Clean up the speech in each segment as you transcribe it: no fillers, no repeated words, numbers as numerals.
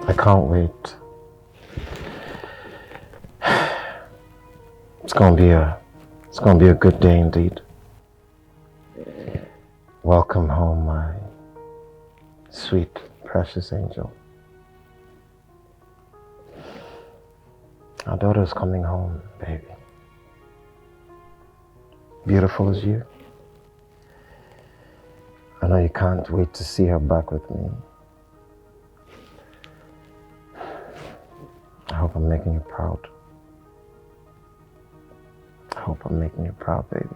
I can't wait. It's gonna be a good day indeed. Welcome home, my sweet, precious angel. Our daughter's coming home, baby. Beautiful as you. I know you can't wait to see her back with me. I hope I'm making you proud. I hope I'm making you proud, baby.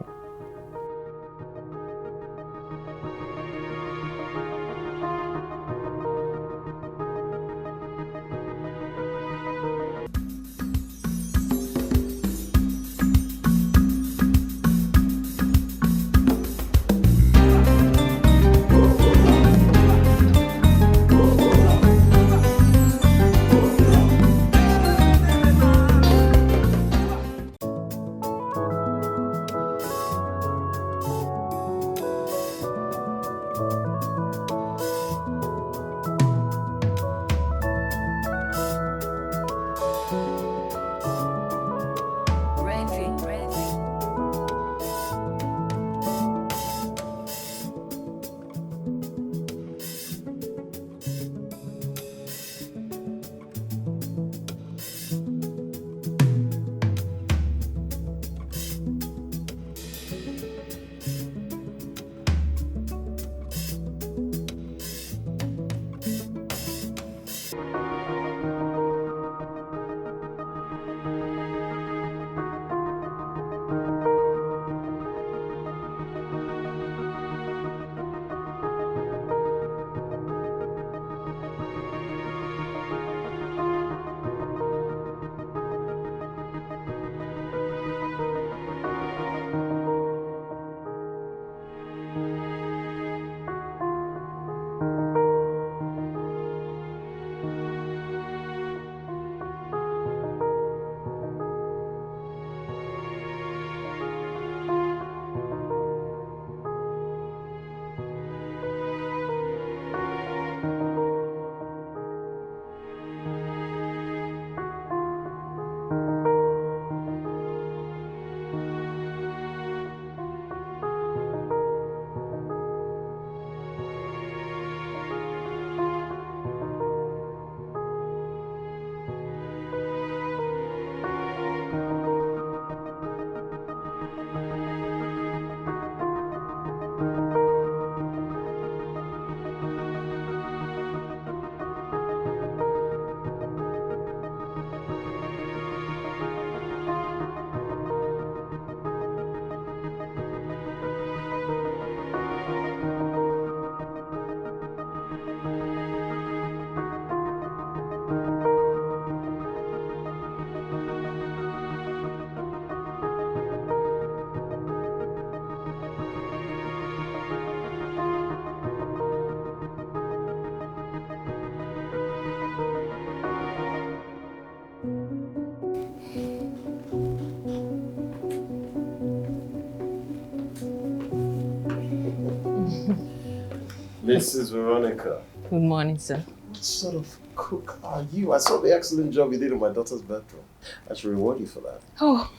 Mrs. Veronica. Good morning, sir. What sort of cook are you? I saw the excellent job you did in my daughter's bedroom. I should reward you for that. Oh,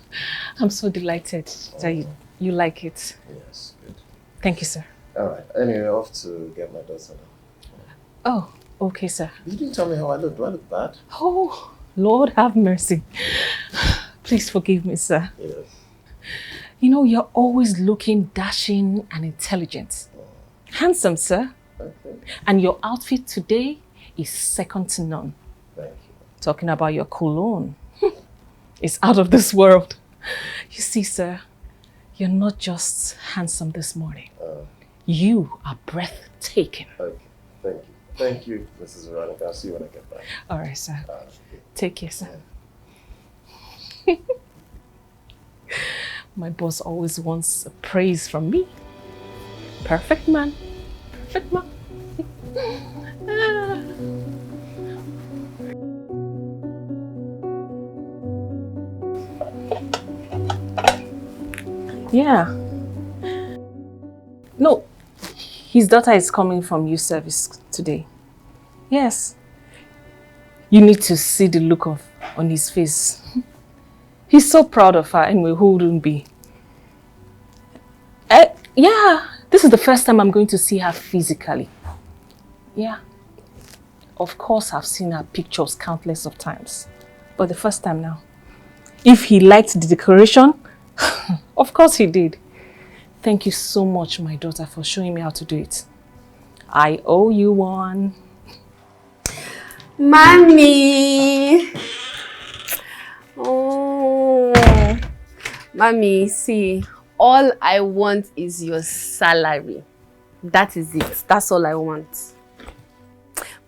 I'm so delighted that you like it. Yes, good. Thank you, sir. All right. Anyway, off to get my daughter now. Oh, okay, sir. You didn't tell me how I look. Do I look bad? Oh, Lord have mercy. Please forgive me, sir. Yes. You know, you're always looking dashing and intelligent. Handsome, sir. Okay. And your outfit today is second to none. Thank you. Talking about your cologne. It's out of this world. You see, sir, you're not just handsome this morning. You are breathtaking. Okay. Thank you. Thank you, Mrs. Veronica. I'll see you when I get back. All right, sir. Okay. Take care, sir. My boss always wants praise from me. Perfect man. Perfect man. Yeah. No, his daughter is coming from youth service today. Yes. You need to see the look on his face. He's so proud of her, anyway, who wouldn't be? Yeah, this is the first time I'm going to see her physically. Yeah. Of course, I've seen her pictures countless of times. But the first time now. If he liked the decoration, of course he did. Thank you so much, my daughter, for showing me how to do it. I owe you one. Mommy! Oh, Mommy, see, all I want is your salary. That is it. That's all I want.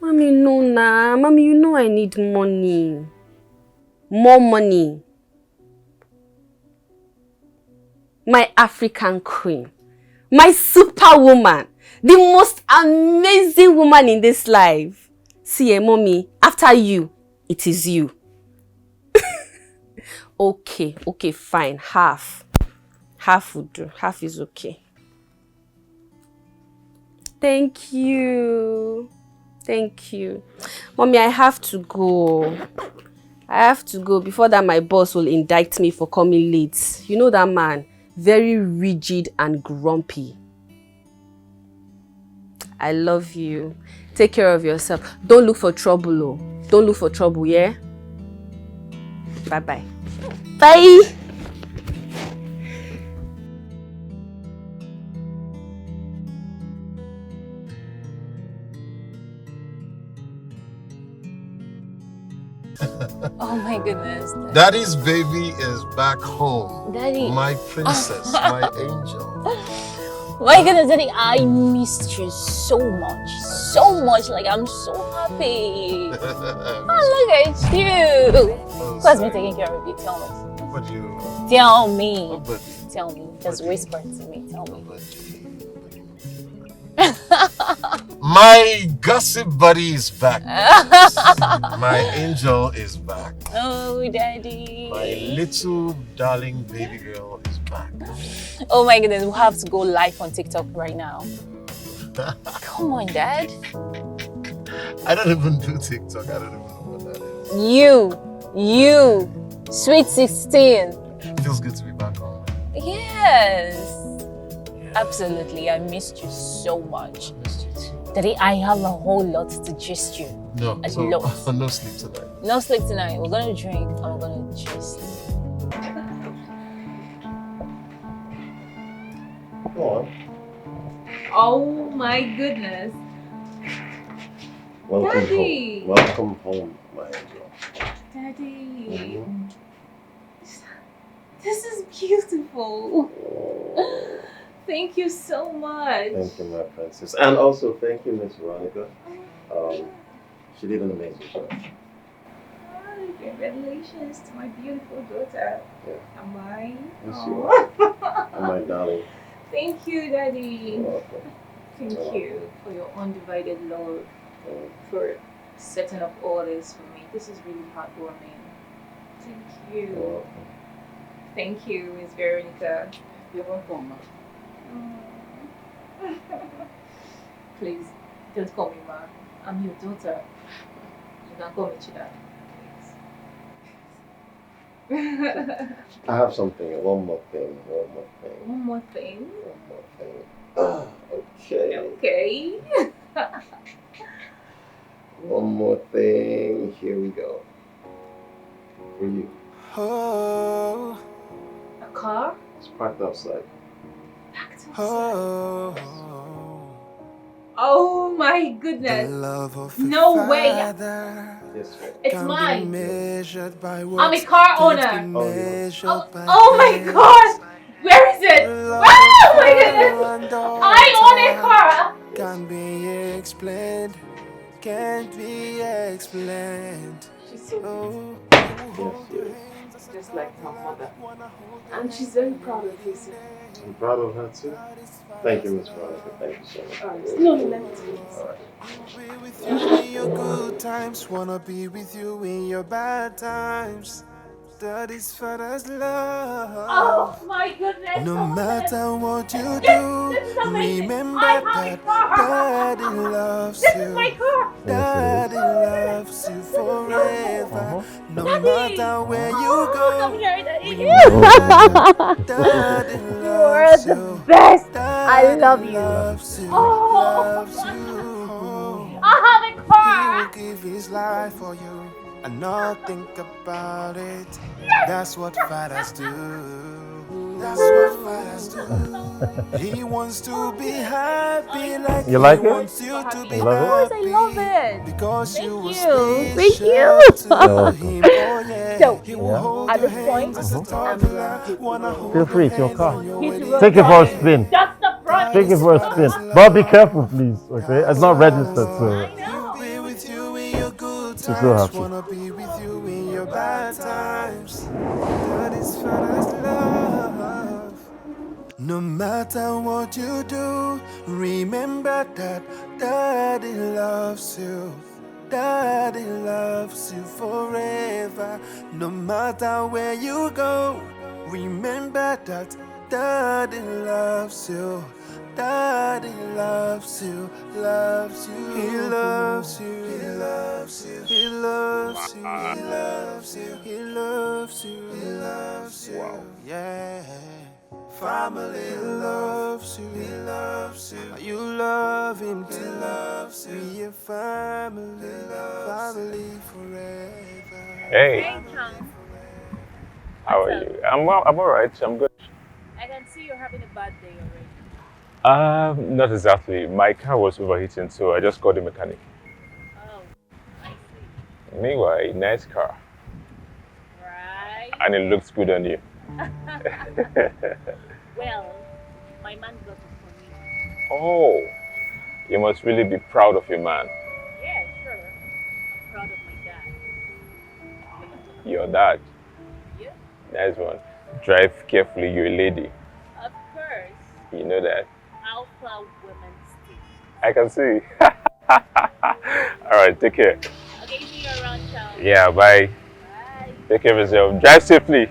Mommy, no, nah. Mommy, you know I need money. More money. My African queen. My superwoman. The most amazing woman in this life. See, Mommy, after you, it is you. Okay, fine. Half. Half would do. Half is okay. Thank you. Thank you. Mommy, I have to go. I have to go before that my boss will indict me for coming late. You know that man, very rigid and grumpy. I love you. Take care of yourself. Don't look for trouble, oh. Don't look for trouble, yeah? Bye-bye. Bye! Oh my goodness. Daddy's baby is back home. Daddy. My princess, my angel. My goodness, Daddy, I missed you so much. So much. Like, I'm so happy. Look at you. Who has been taking care of you? Tell me. But you. Tell me. But Tell me. Just whisper to me. Tell me. My gossip buddy is back. My angel is back. Oh, Daddy. My little darling baby girl is back. Oh my goodness, we have to go live on TikTok right now. Come on, Dad. I don't even do TikTok. I don't even know what that is. You, sweet 16. Feels good to be back home. Yes. Absolutely, I missed you so much. I missed you too. Daddy, I have a whole lot to gist you. No, A so, lot. no sleep tonight. No sleep tonight. We're gonna drink and we're gonna gist. Go on. Oh my goodness. Welcome Daddy. home. Welcome home, my angel. Daddy. This is beautiful. Thank you so much. Thank you, my princess. And also, thank you, Miss Veronica. She did an amazing job. Congratulations to my beautiful daughter. Yeah. Am I? Yes, you are. Oh, my darling. Thank you, Daddy. You're welcome. Thank you for your undivided love, for setting up all this for me. This is really heartwarming. Thank You're you. welcome. Thank you, Miss Veronica. You're welcome. Please, don't call me Ma. I'm your daughter. You can call me Chida. Please. I have something. One more thing. One more thing. Okay. Okay. One more thing. Here we go. For you. Oh, A car? It's parked outside. Back to oh, Oh my the goodness. love of No a way. father Yes, sir. It's can be mine. measured by I'm a words, car can't owner. be Oh, yours. measured by Oh my days. god. Where is it? Love Oh my of goodness. father I own a car. can't be explained, can't be explained. She's so Oh, Yes, just like her mother. And she's very proud of you. I'm proud of her too. Thank you, Miss Veronica. Thank you so much. No, let me do it. All right. be with you in your good times, wanna be with you in your bad times. That is father's love. Oh my goodness. No matter what you This do, is amazing. remember I have that a car. Daddy loves This is my you. car. Daddy loves you So forever. No matter where you go. Come here, Daddy. Daddy You are loves the you. best. I love you. Loves you. Oh. Loves you. I have a He car. will give his life for you and not think about it. That's what fathers do. That's what fathers do. He wants to be happy like You like he it? wants you to be You love it? happy. I love it. Because you were Thank special you. to him. Oh yeah. So, He will hold at your this point, hands as a toddler. Wanna hold Feel free, your it's your hands car. on your way. Take it for a spin. That's the front. Take it for a spin. But be careful, please. Okay, it's not registered, so. Be with you in your good so times. happy. Wanna be with you in your bad times. That is father's love. No matter what you do, remember that Daddy loves you. Daddy loves you forever. No matter where you go, remember that Daddy loves you. Daddy loves you, loves you. He loves you, he loves you, he loves you, he loves you, he loves you, he loves you. Yeah. Family loves you, he loves you. You love him too. He loves you. Be a family, family forever. Hey, how are you? I'm alright. I'm good. I can see you're having a bad day already. Not exactly. My car was overheating, so I just called the mechanic. Oh, I see. Meanwhile, nice car, Right. and it looks good on you. Well, my man got it for me. Oh, you must really be proud of your man. Yeah, sure. I'm proud of my dad. Your dad. Yeah, Nice one. Drive carefully, you're a lady. of course. You know that. Alpha women stick. I can see. Alright, take care. Okay, see you around town. Yeah, bye. Bye. Take care of yourself. Drive safely.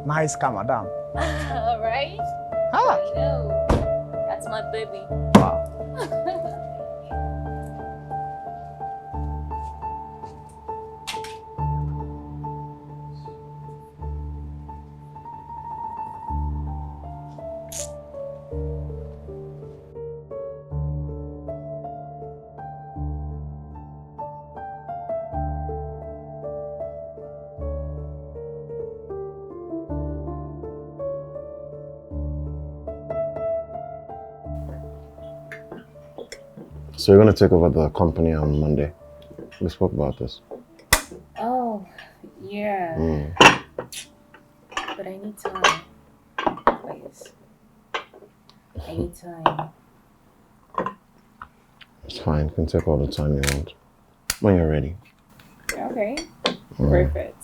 Nice car, madam. All right. Ah. I know. That's my baby. Wow. So you're going to take over the company on Monday. We spoke about this. Oh, yeah. But I need time. Please. I need time. It's fine. You can take all the time you want. When you're ready. Okay. Perfect.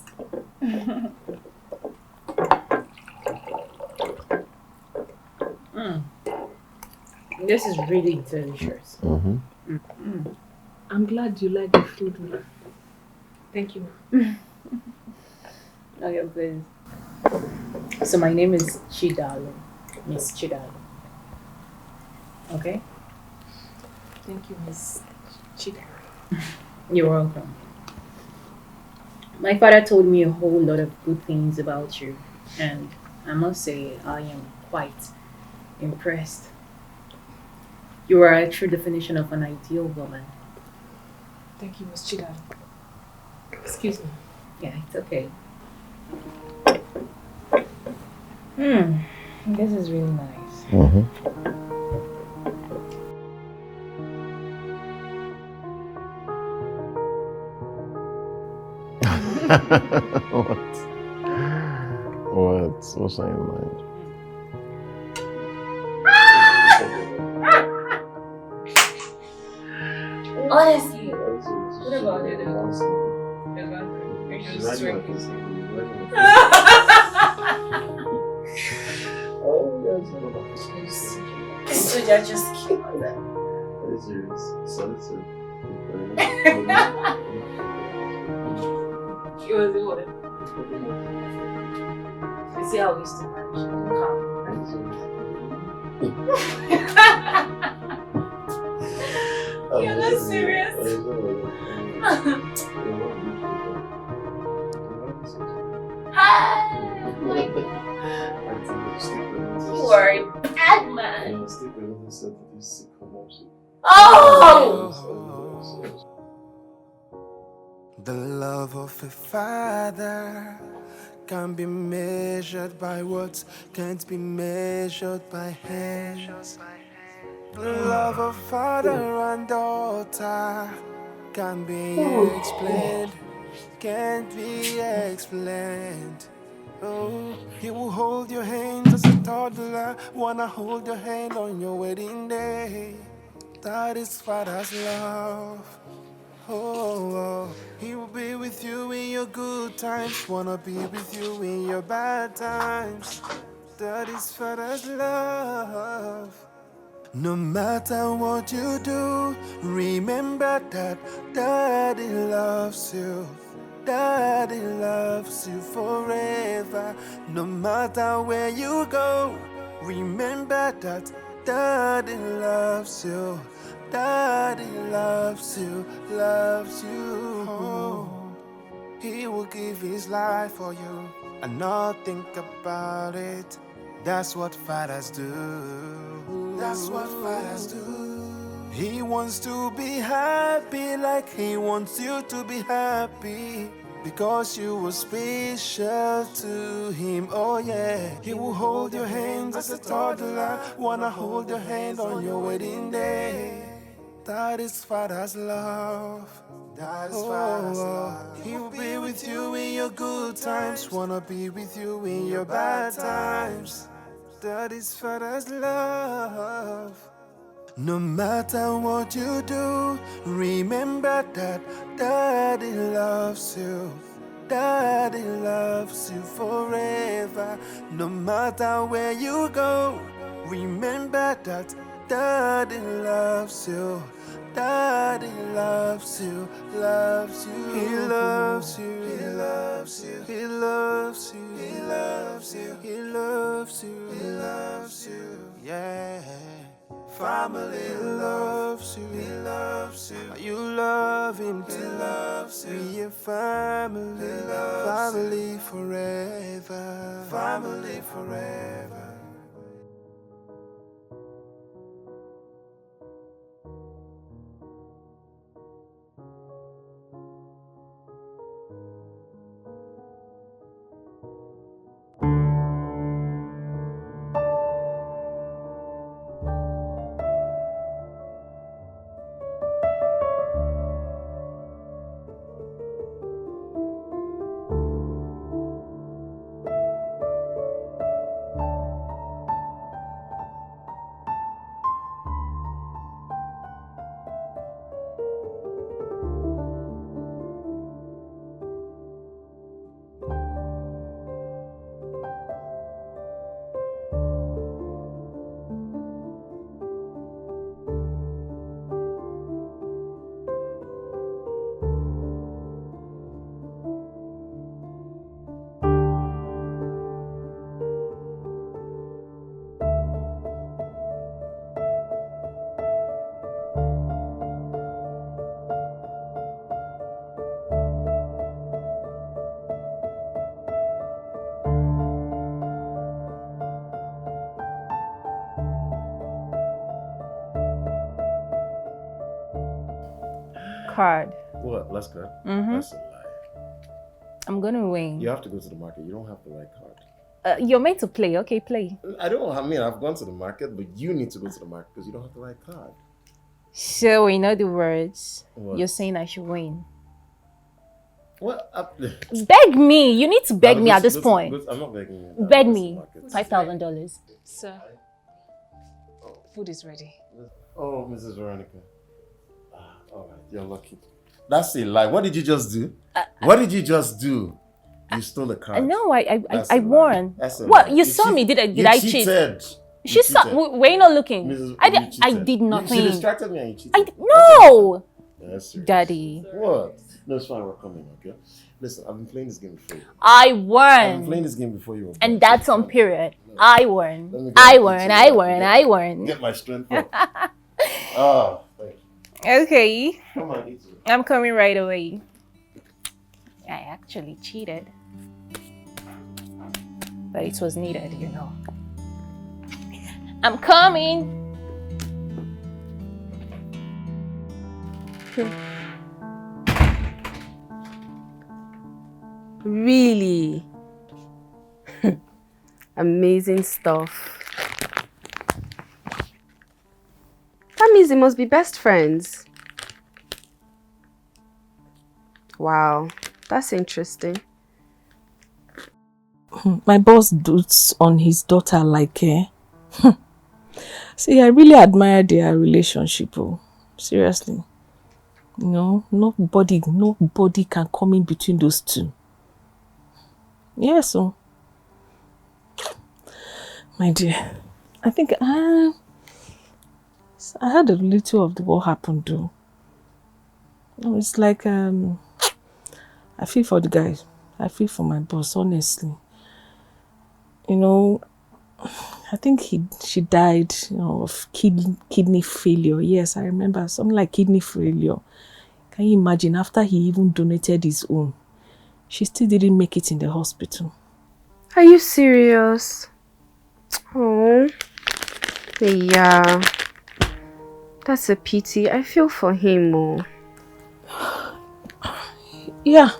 This is really delicious. I'm glad you like the food, ma. Thank you, ma. Okay, please. So my name is Chidalo. Miss Chidalo. Okay? Thank you, Miss Chida. You're welcome. My father told me a whole lot of good things about you, and I must say I am quite impressed. You are a true definition of an ideal woman. Thank you, Miss Chida. Excuse me. Yeah, it's okay. This is really nice. What's on your mind? Honestly. What about it? Oh, yes. So you're just cute. Are you serious? Solitude. It was the one. You see how we used to manage. You're not serious. Hi! You are a bad man. Oh! The love of a father can be measured by words, can't be measured by hands. The love of father and daughter can be explained, can't be explained. Oh, he will hold your hands as a toddler, wanna hold your hand on your wedding day. That is father's love. Oh, he will be with you in your good times, wanna be with you in your bad times. That is father's love. No matter what you do, remember that Daddy loves you. Daddy loves you forever. No matter where you go, remember that Daddy loves you. Daddy loves you, loves you. Oh, he will give his life for you and not think about it. That's what fathers do. That's what fathers do. He wants to be happy like he wants you to be happy. Because you were special to him, oh yeah. He will hold your hands as a toddler, wanna hold your hand on your wedding day. That is father's love. That is father's love. He will be with you in your good times, wanna be with you in your bad times. That is father's love. No matter what you do, remember that Daddy loves you. Daddy loves you forever. No matter where you go, remember that Daddy loves you. Daddy loves you, loves you. He loves you, he loves you, he loves you, he loves you, he loves you, he loves you. Yeah. Family loves you, he loves you. You love him too, he loves you. Be a family, he loves family you. Forever, family forever. Card. What? Let's go. Mm-hmm. That's a lie. I'm gonna win. You have to go to the market. You don't have the right card. You're meant to play. Okay, play. I don't. I mean, I've gone to the market, but you need to go to the market because you don't have the right card. So we know the words. What? You're saying I should win. What? Beg me. You need to beg me at this point. I'm not begging you. Beg me. $5,000. Sir, food is ready. Oh, Mrs. Veronica. Alright, you're lucky. That's a lie. What did you just do? What did you just do? You stole a card. No, I That's a lie. won. That's a What? lie. You saw me? Did I cheat? Cheated. She saw. Were you not looking? Mrs. I You did nothing. She distracted me and you cheated. No. That's serious. Daddy. What? No, it's fine. We're coming, okay? Listen, I've been playing this game before you. I I've been won. playing this game before you. And that's on period. I won. Let me get I my won. pizza. I won. I won. Get my strength up. Oh, thank you. Okay. Come on, eat it. I'm coming right away. I actually cheated. But it was needed, you know. I'm coming. Really? Amazing stuff. That means they must be best friends. Wow, that's interesting. My boss dotes on his daughter like See, I really admire their relationship. Oh, seriously. You know, nobody can come in between those two. Yeah, so my dear, I think I heard a little of what happened though. It's like I feel for the guy. I feel for my boss, honestly. You know, I think she died, you know, of kidney failure. Yes, I remember something like kidney failure. Can you imagine? After he even donated his own, she still didn't make it in the hospital. Are you serious? Oh, yeah. That's a pity. I feel for him more. Yeah.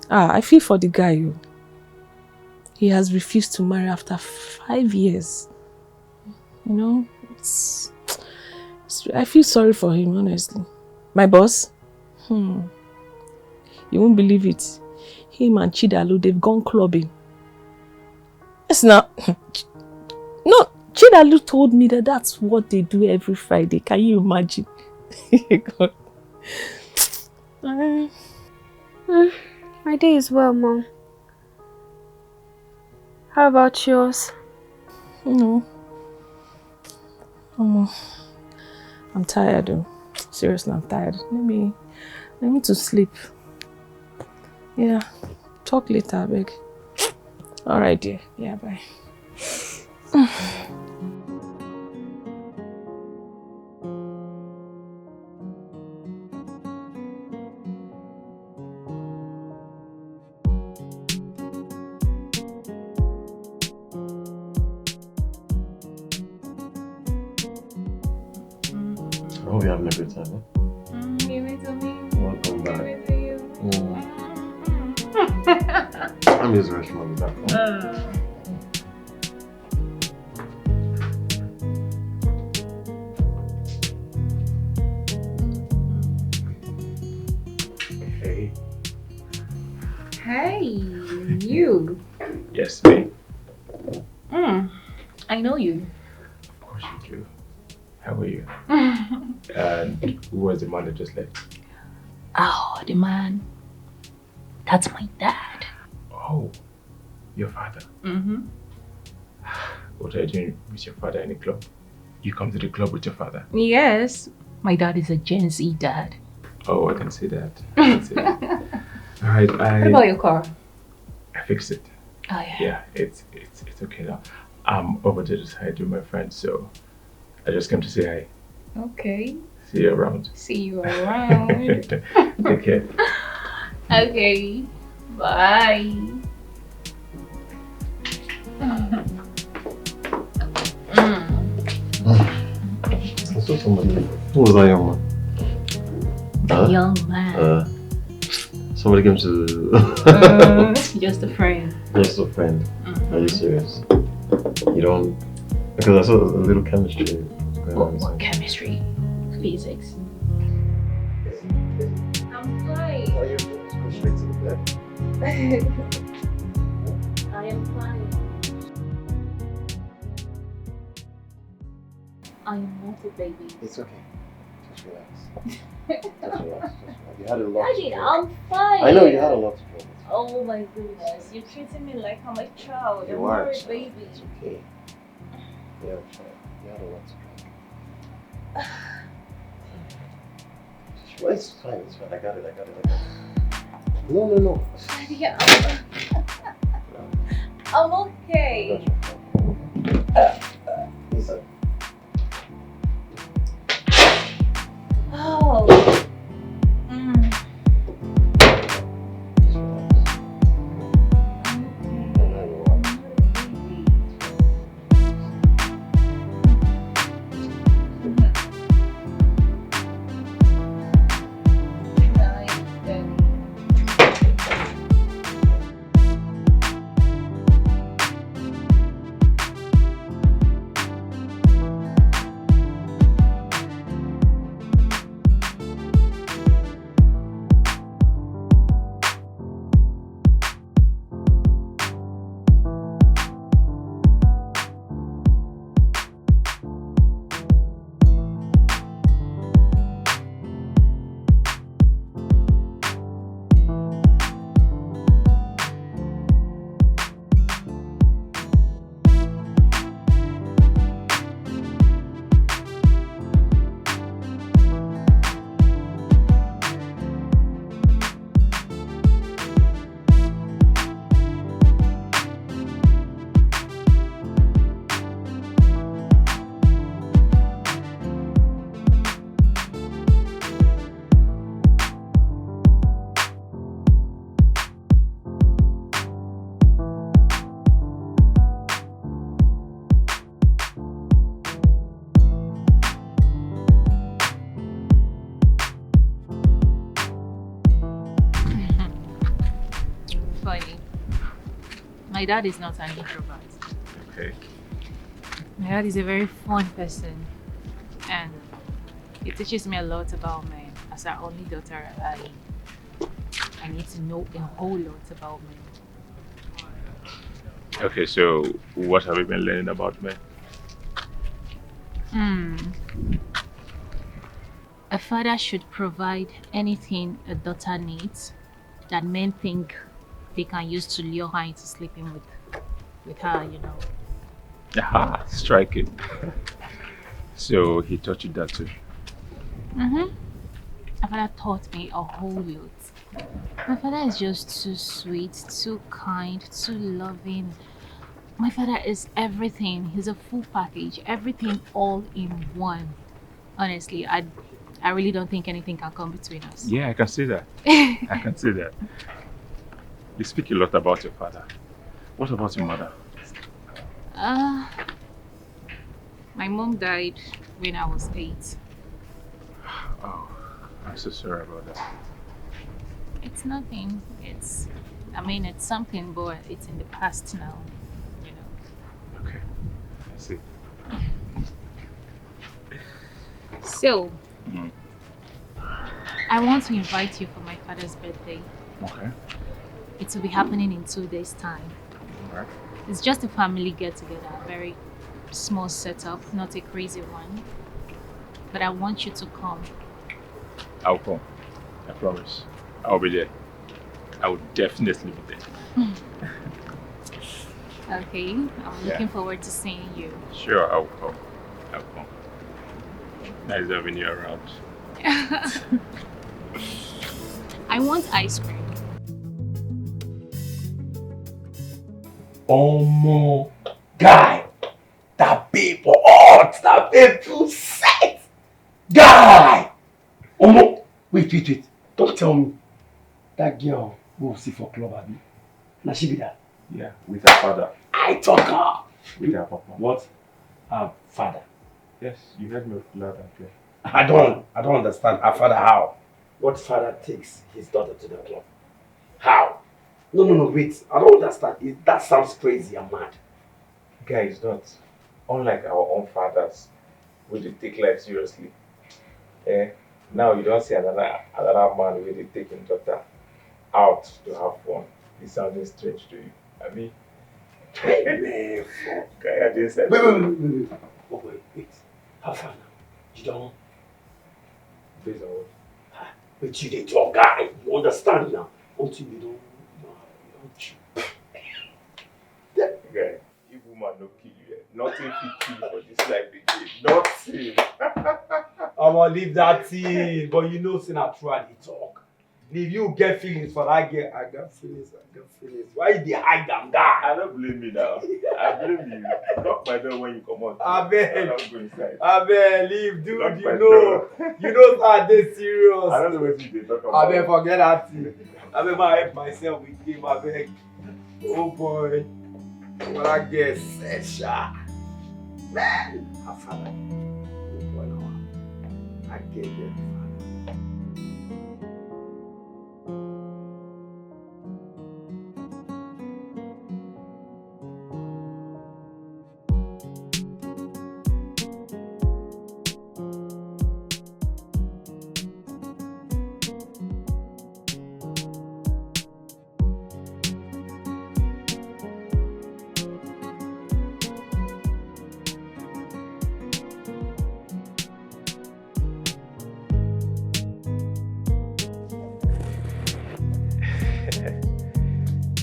I feel for the guy. He has refused to marry after 5 years. You know, I feel sorry for him, honestly. My boss? You won't believe it. Him and Chidalu, they've gone clubbing. It's not. No, Chidalu told me that that's what they do every Friday. Can you imagine? God. My day is well, Mom. How about yours? No. I'm tired though. Seriously, I'm tired. Let me to sleep. Yeah. Talk later, beg. Alright, dear. Yeah, bye. I hope you're having a good time, huh? Give it to me. Welcome back. Give it to you. I'm using the restroom, I'll be back. Hey. Hey, you. Yes, me. I know you. Of course you do. How are you? And who was the man that just left? Oh, the man. That's my dad. Oh, your father. Mm-hmm. What are you doing with your father in the club? You come to the club with your father? Yes. My dad is a Gen Z dad. Oh, I can see that. I can see that. Alright, What about your car? I fixed it. Oh, yeah. Yeah, it's okay now. I'm over to the side with my friend, so I just came to say hi. Okay. See you around. See you around. Take care. Okay. Bye. I saw somebody. Who was that young man? Young man. Somebody came to. Just a friend. Just a friend. Are you serious? You don't. Because I saw a little chemistry going on. What chemistry? Physics. I'm fine. Are you go straight to the bed? I am fine. I am not a baby. It's okay. Just relax. You had a lot. Imagine, I'm fine. I know you had a lot to do. Oh my goodness, you're treating me like I'm a child. You I'm are not a a baby. It's okay. You had a lot to do. Well, it's fine. It's fine. I got it. No. Yeah, I'm okay. Listen. Oh. My dad is not an introvert. Okay. My dad is a very fun person, and he teaches me a lot about men. As our only daughter, I need to know a whole lot about men. Okay, so what have you been learning about men? A father should provide anything a daughter needs that men think they can use to lure her into sleeping with her, you know. Aha, strike it. So he taught you that too? My father taught me a whole lot. My father is just too sweet, too kind, too loving. My father is everything. He's a full package, everything all in one. Honestly, I really don't think anything can come between us. Yeah, I can see that. I can see that. You speak a lot about your father. What about your mother? My mom died when I was 8. Oh, I'm so sorry about that. It's nothing. It's something, but it's in the past now, you know. Okay, I see. So, I want to invite you for my father's birthday. Okay. It will be happening in 2 days' time. Alright. It's just a family get-together, a very small setup, not a crazy one. But I want you to come. I'll come. I promise. I'll be there. I will definitely be there. Okay, I'm looking forward to seeing you. Sure, I'll come. I'll come. Nice having you around. I want ice cream. Omo, guy, that babe hot, that babe too set. Guy! Omo, wait. Don't tell me. That girl we'll see for club, Abi. Now she be that? Yeah, with her father. I talk her. With her papa. What? Her father. Yes, you heard me loud and clear. I don't understand. Her father how? What father takes his daughter to the club? How? No, wait. I don't understand. That sounds crazy and mad. Guys, not. Unlike our own fathers, we do take life seriously. Now you don't see another man where they take his daughter out to have fun. It's sounding strange to you. I mean, Hey, guy, I just said. Wait. How far now? You don't? Based on what? But you did your guy. You understand now? Until you don't Guy, if woman no kill you, nothing will kill you for this life again. Nothing. I'm gonna leave that thing. But you know, say naturally talk. If you get feelings for that girl, I got feelings. Why you dey hide them, guy? I don't blame me now. I blame you. Lock my door when you come out. I beg. I don't go inside. I beg, leave, dude. Lock my You door. know that they serious. I don't know what you talk about. I beg, forget that thing. I beg, I help myself with him. I beg. Oh boy. What I guess, Sesha. Man, I found it. I get it.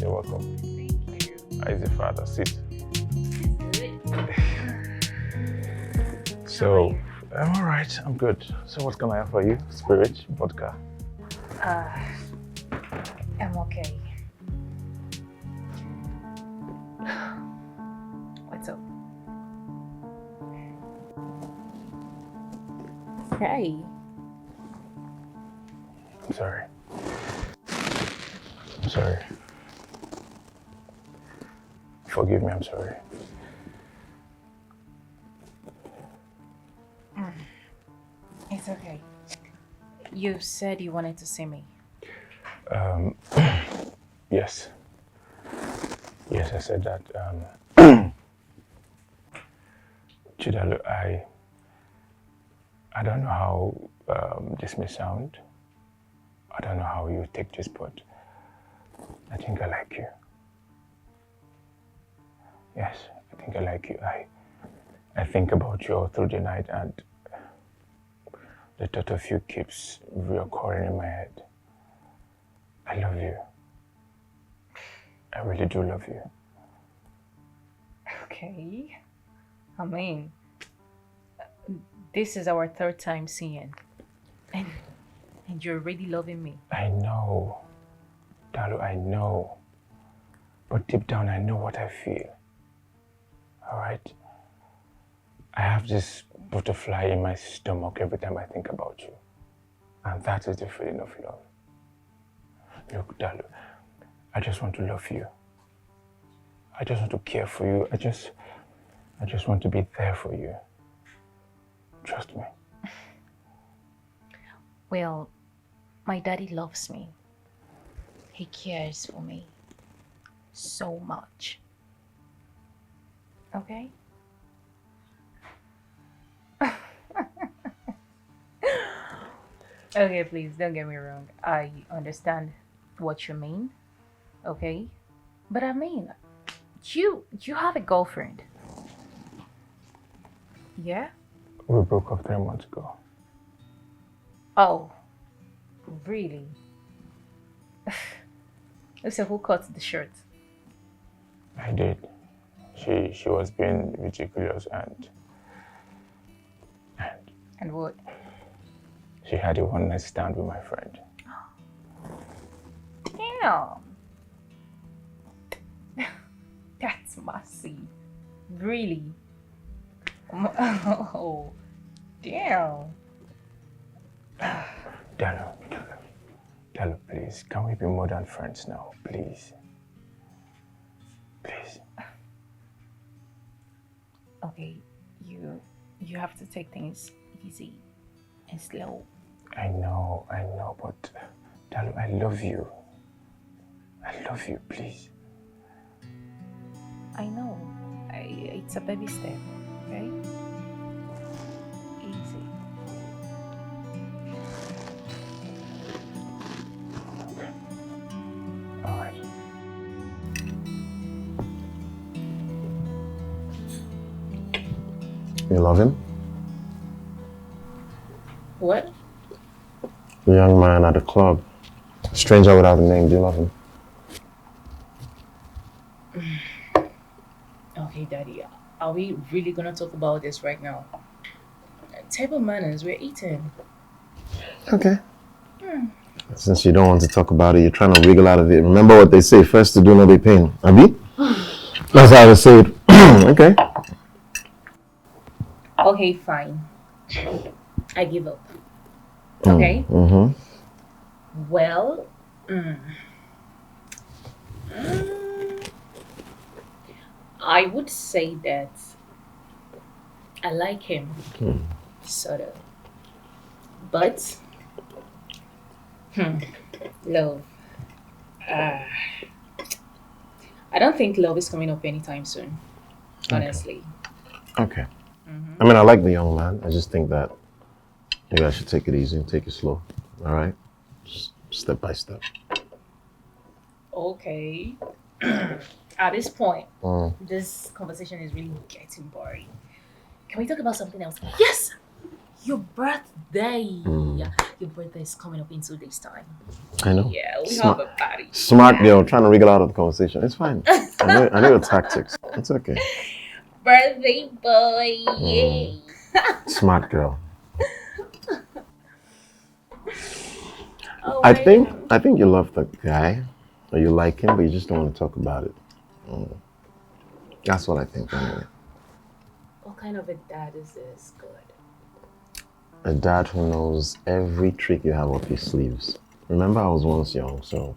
You're welcome. Thank you. How is the father? Sit. So, I'm alright. I'm good. So, what can I offer you? Spirit, vodka? I'm okay. What's up? Hey. I'm sorry. I'm sorry. Forgive me, I'm sorry. It's okay. You said you wanted to see me. Yes. Yes, I said that. Chidalu, I don't know how this may sound. I don't know how you take this, but I think I like you. Yes, I think I like you. I think about you all through the night, and the thought of you keeps reoccurring in my head. I love you. I really do love you. Okay. I mean, this is our third time seeing, and you're already loving me. I know, Dalu, I know. But deep down, I know what I feel. All right? I have this butterfly in my stomach every time I think about you. And that is the feeling of love. Look, Dalu, I just want to love you. I just want to care for you. I just want to be there for you. Trust me. Well, my daddy loves me. He cares for me so much. Okay? Okay, please don't get me wrong. I understand what you mean. Okay? But I mean, you have a girlfriend. Yeah? We broke up 3 months ago. Oh, really? So who cut the shirt? I did. She was being ridiculous and what? She had a one-night stand with my friend. Damn. That's messy. Really? Oh, damn. Dalo, please, can we be more than friends now, please? Please. Okay, you have to take things easy and slow. I know, but Dalo, I love you. I love you, please. I know. It's a baby step, okay? Easy. All right. You love him? What? The young man at the club. Stranger without a name. Do you love him? Okay, Daddy. Are we really gonna talk about this right now? Table manners, we're eating. Okay. Since you don't want to talk about it, you're trying to wriggle out of it. Remember what they say, first to do, no be pain. Abi? That's how they say it. Okay. Okay, fine. I give up. Okay? Mm-hmm. Well, I would say that I like him, sort of. But, love. I don't think love is coming up anytime soon, honestly. Okay. I mean, I like the young man. I just think that maybe I should take it easy and take it slow. All right? Just step by step. Okay. At this point, this conversation is really getting boring. Can we talk about something else? Yes! Your birthday! Your birthday is coming up in 2 days' time. I know. Yeah, we have a party. Smart girl, trying to wriggle out of the conversation. It's fine. I know your tactics. It's okay. Birthday boy! Yay! Smart girl. Oh, I think you love the guy, or you like him, but you just don't want to talk about it. That's what I think anyway. What kind of a dad is this? Good. A dad who knows every trick you have up his sleeves. Remember, I was once young, so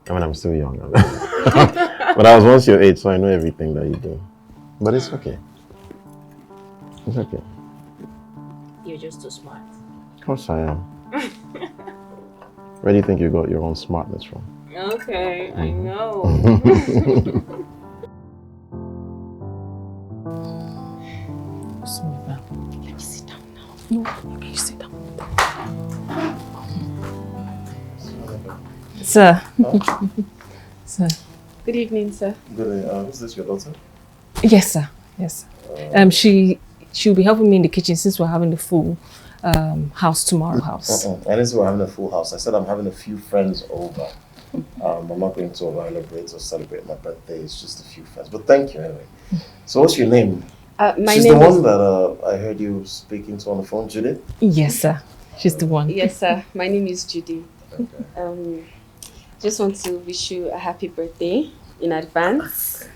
I mean, I'm still young, but I was once your age, so I know everything that you do. But it's okay. It's okay. You're just too smart. Of course I am. Where do you think you got your own smartness from? Okay, I know. Let me sit down now. No, okay, you sit down. Sir. Sir. Good evening, sir. Good. Is this your daughter? Yes, sir. Yes. She'll be helping me in the kitchen since we're having the full house tomorrow. I didn't say we're having a full house. I said I'm having a few friends over. I'm not going to celebrate or celebrate my birthday. It's just a few friends. But thank you anyway. So what's your name? She's the one that I heard you speaking to on the phone, Judith? Yes, sir. She's the one. Yes, sir. My name is Judy. Okay. Just want to wish you a happy birthday in advance.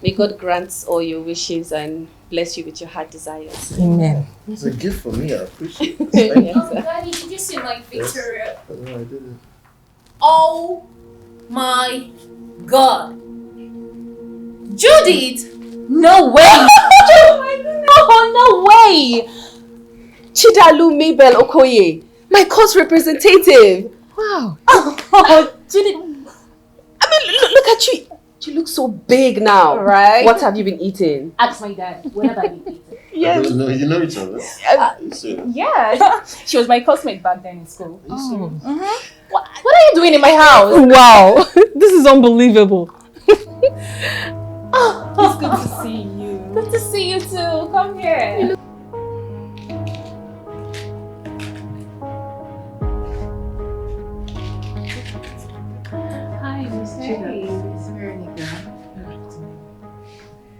May God grant all your wishes and bless you with your heart desires. Amen. It's a gift for me. I appreciate it. Yes, Oh, sir. Daddy, did you see my Victoria? Yes. No, I didn't. Oh my God. Judith! No way! Oh, no way! Chidalu Mabel Okoye, my court representative. Wow. Oh, Judith. I mean, look at you. You look so big now. Right. What have you been eating? Ask my dad. When have I been eating? Yes. No, you know each other. You serious? Yeah. She was my classmate back then in school. Are you serious? What are you doing in my house? Wow. This is unbelievable. It's good to see you. Good to see you too. Come here. Hi, Miss Hey. Miss Veronica.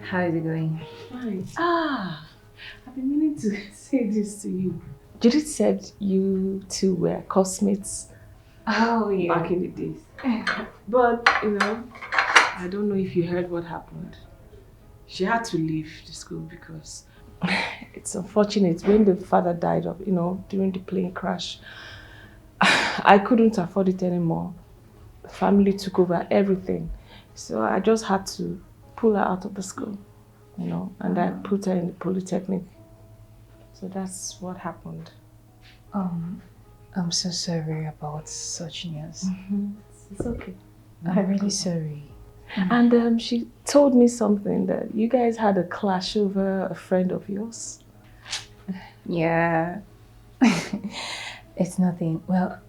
How is it going? Fine. I've been meaning to say this to you. Judith said you two were classmates Oh, yeah. back in the days. But, I don't know if you heard what happened. She had to leave the school because it's unfortunate when the father died of, during the plane crash. I couldn't afford it anymore. The family took over everything. So I just had to pull her out of the school, and I put her in the Polytechnic. So that's what happened. I'm so sorry about such news. It's okay. I'm really sorry. And she told me something that you guys had a clash over a friend of yours. Yeah. It's nothing. Well,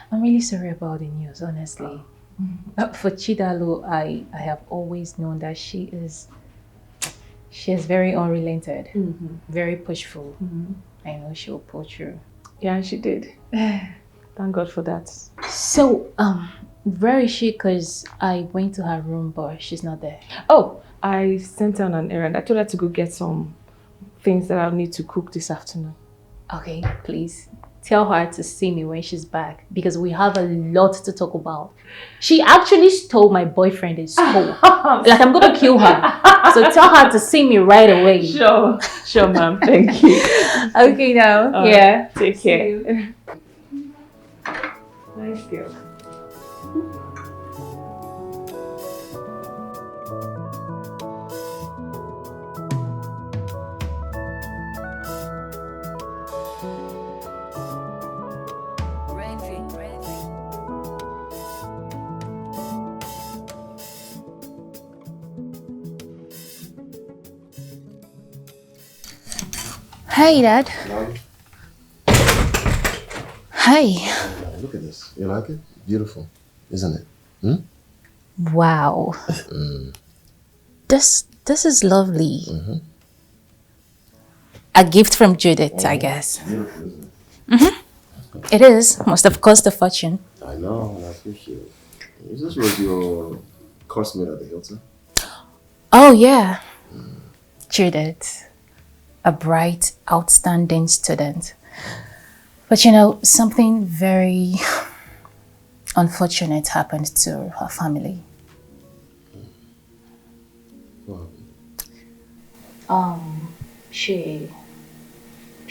I'm really sorry about the news, honestly. For Chidalu, I have always known that she is very unrelented, very pushful. I know she'll pull through. Yeah, she did. Thank God for that. So, where is she? Because I went to her room, but she's not there. Oh, I sent her on an errand. I told her to go get some things that I'll need to cook this afternoon. Okay, please. Tell her to see me when she's back because we have a lot to talk about. She actually stole my boyfriend in school. Like, I'm gonna kill her. So tell her to see me right away. Sure, ma'am. Thank you. Okay, now. Yeah. Take care. Nice girl. Hey, Dad. Hey. Look at this. You like it? Beautiful, isn't it? Wow. This is lovely. A gift from Judith, I guess. Beautiful, isn't it? It is. Must have cost a fortune. I know, I appreciate it. Is this was your classmate at the Hilton? Oh, yeah. Judith. A bright, outstanding student. But you know, something very unfortunate happened to her family. What? She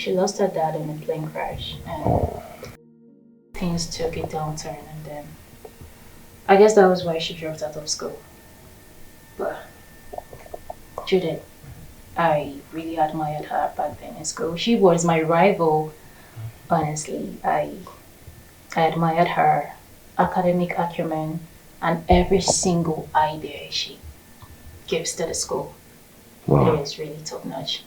lost her dad in a plane crash and things took a downturn, and then I guess that was why she dropped out of school. But Judith, I really admired her back then in school. She was my rival, honestly. I admired her academic acumen and every single idea she gives to the school. Wow. It is really top notch.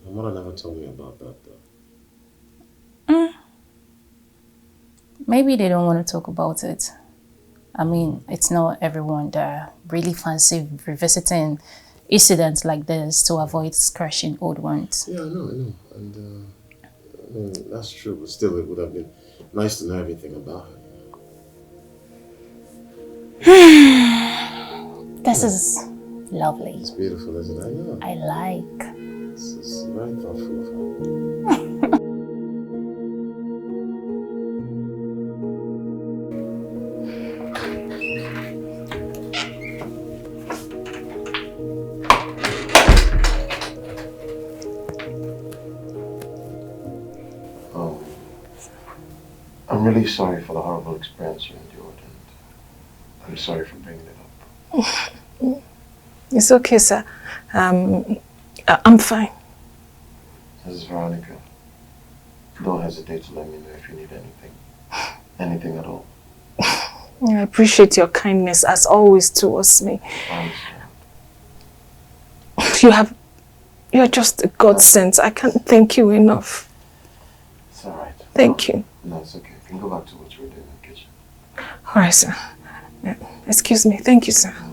My mother never told me about that though. Maybe they don't want to talk about it. I mean, it's not everyone that really fancy revisiting incidents like this to avoid scratching old ones. Yeah, I know. And I mean, that's true, but still it would have been nice to know everything about her. This is lovely. It's beautiful, isn't it? I know. I like. It's very thoughtful of her. I'm really sorry for the horrible experience you endured, and I'm sorry for bringing it up. It's okay, sir. I'm fine. This is Veronica. Don't hesitate to let me know if you need anything. Anything at all. I appreciate your kindness as always towards me. You're just a godsend. I can't thank you enough. It's alright. Thank you. No, it's okay. You can go back to what you were doing in the kitchen. Alright, sir. Excuse me. Thank you, sir. How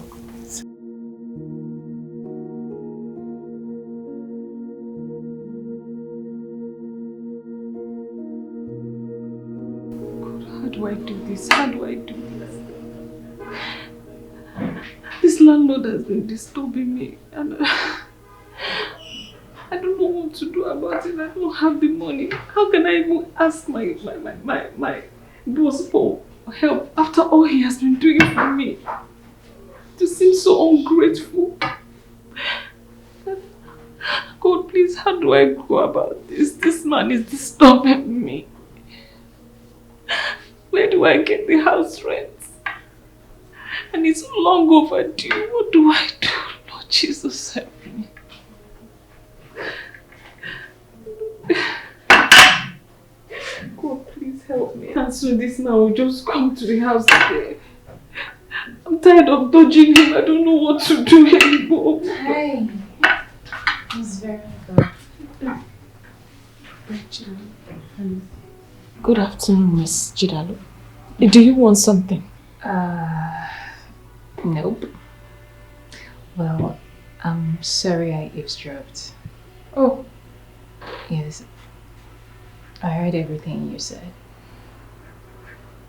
do I do this? How do I do this? This landlord has been disturbing me, and I don't know what to do about it. I don't have the money. How can I even ask my boss for help after all he has been doing for me? To seem so ungrateful. God, please, how do I go about this? This man is disturbing me. Where do I get the house rent? And it's long overdue. What do I do? Lord Jesus, help me. God, please help me. And so this man will just come to the house again. I'm tired of dodging him. I don't know what to do anymore. Hey, it's very good. Good afternoon, Miss Jidalo. Do you want something? Nope. Well, I'm sorry I eavesdropped. Oh. Yes. I heard everything you said.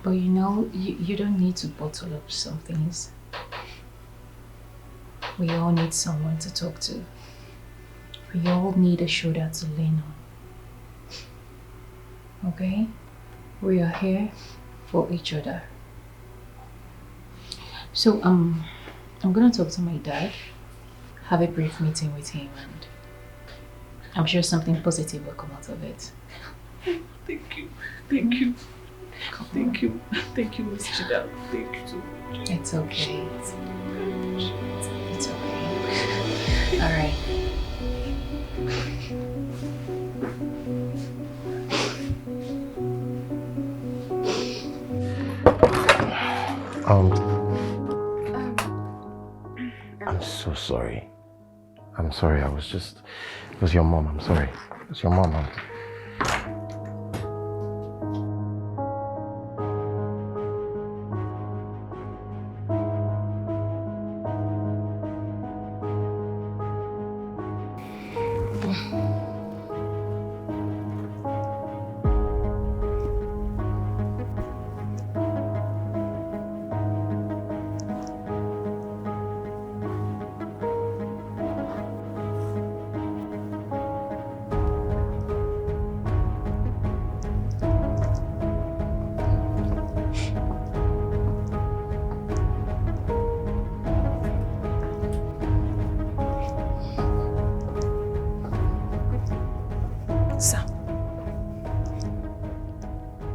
But you know, you don't need to bottle up some things. We all need someone to talk to. We all need a shoulder to lean on. Okay? We are here for each other. So, I'm gonna talk to my dad, have a brief meeting with him, and I'm sure something positive will come out of it. Thank you. Thank you. Thank you. Thank you, Miss Chida. Thank you so much. It's okay. It's okay. All right. I'm so sorry. I'm sorry. It was your mom. I'm sorry. It was your mom.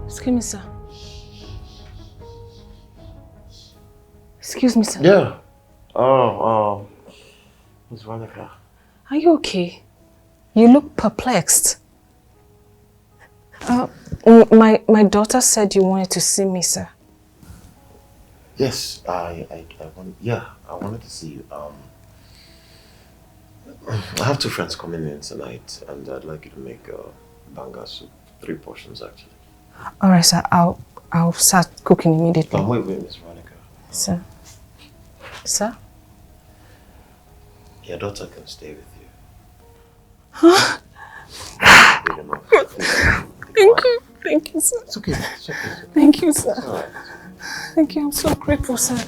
Excuse me, sir. Excuse me, sir. Yeah. Oh, Miss Veronica. Are you okay? You look perplexed. My daughter said you wanted to see me, sir. Yes, I wanted to see you. I have 2 friends coming in tonight, and I'd like you to make banga soup. 3 portions, actually. All right, sir. I'll start cooking immediately. Wait, Miss Veronica. Sir. Sir? Your daughter can stay with you. Huh? Thank you, sir. It's okay. It's okay. Thank you, sir. It's all right. Thank you. I'm so grateful, sir.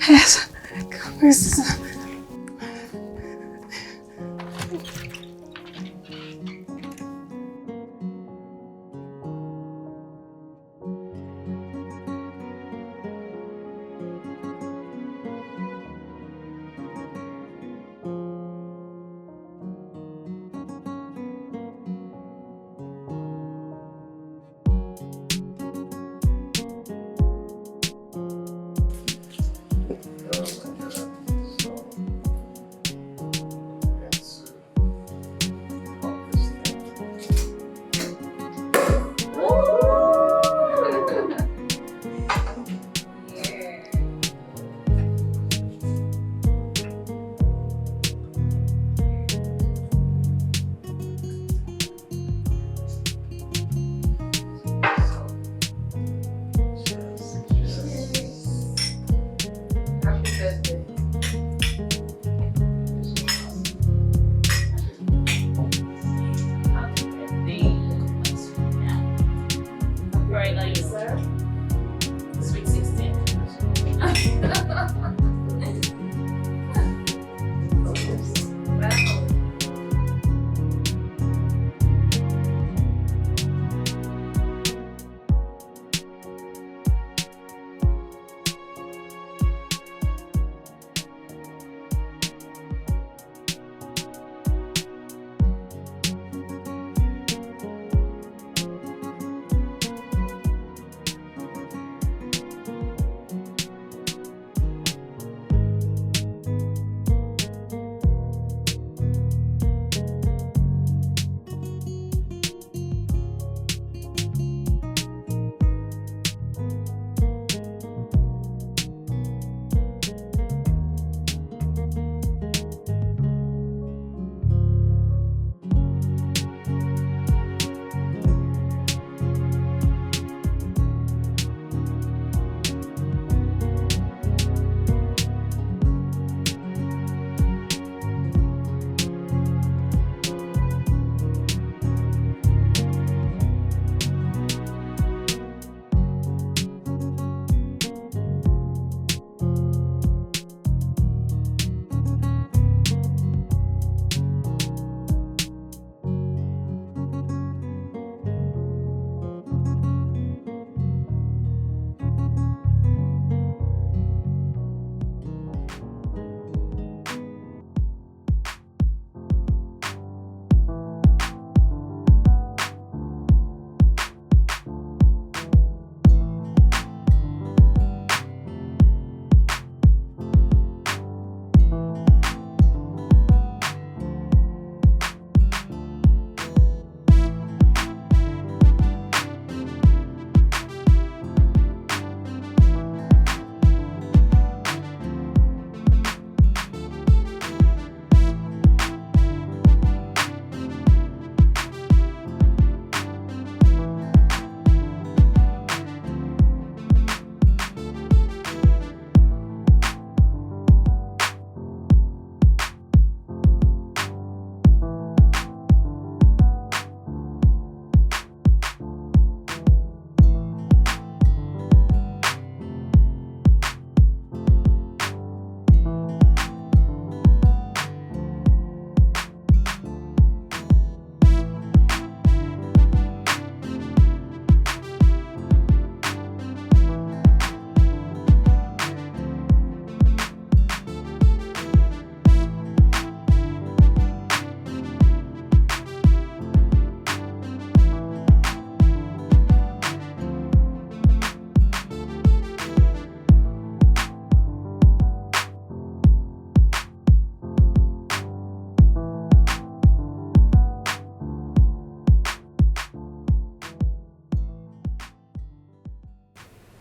Yes. Yes.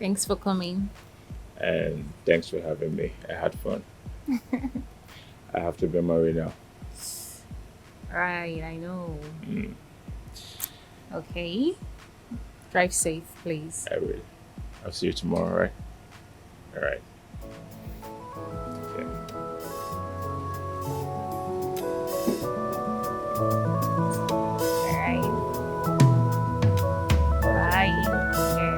Thanks for coming. And thanks for having me. I had fun. I have to be married now. Right, I know. Okay. Drive safe, please. I will. I'll see you tomorrow, right? All right. Okay. All right. Bye. Yeah.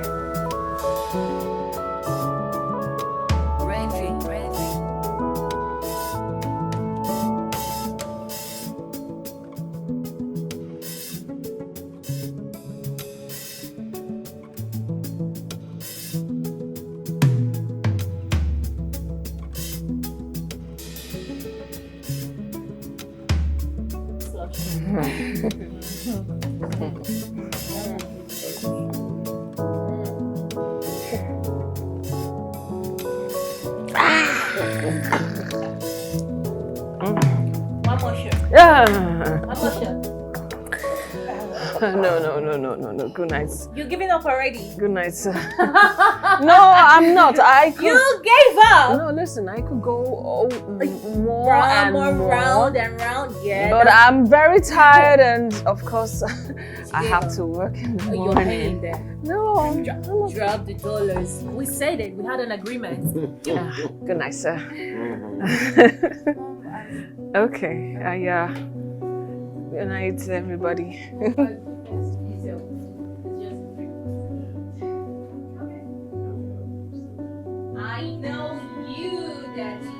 One more shot. Yeah. One more shot. No. Good night. You're giving up already. Good night. No, I'm not. I could. You gave up. No, listen. I could go more round, and more. round and round. Yeah. But I'm very tired, and of course, I have to work in the You're morning. paying there. No. Drop the dollars. We said it. We had an agreement. Good night, sir. Okay. Good night, everybody. I know you, Daddy.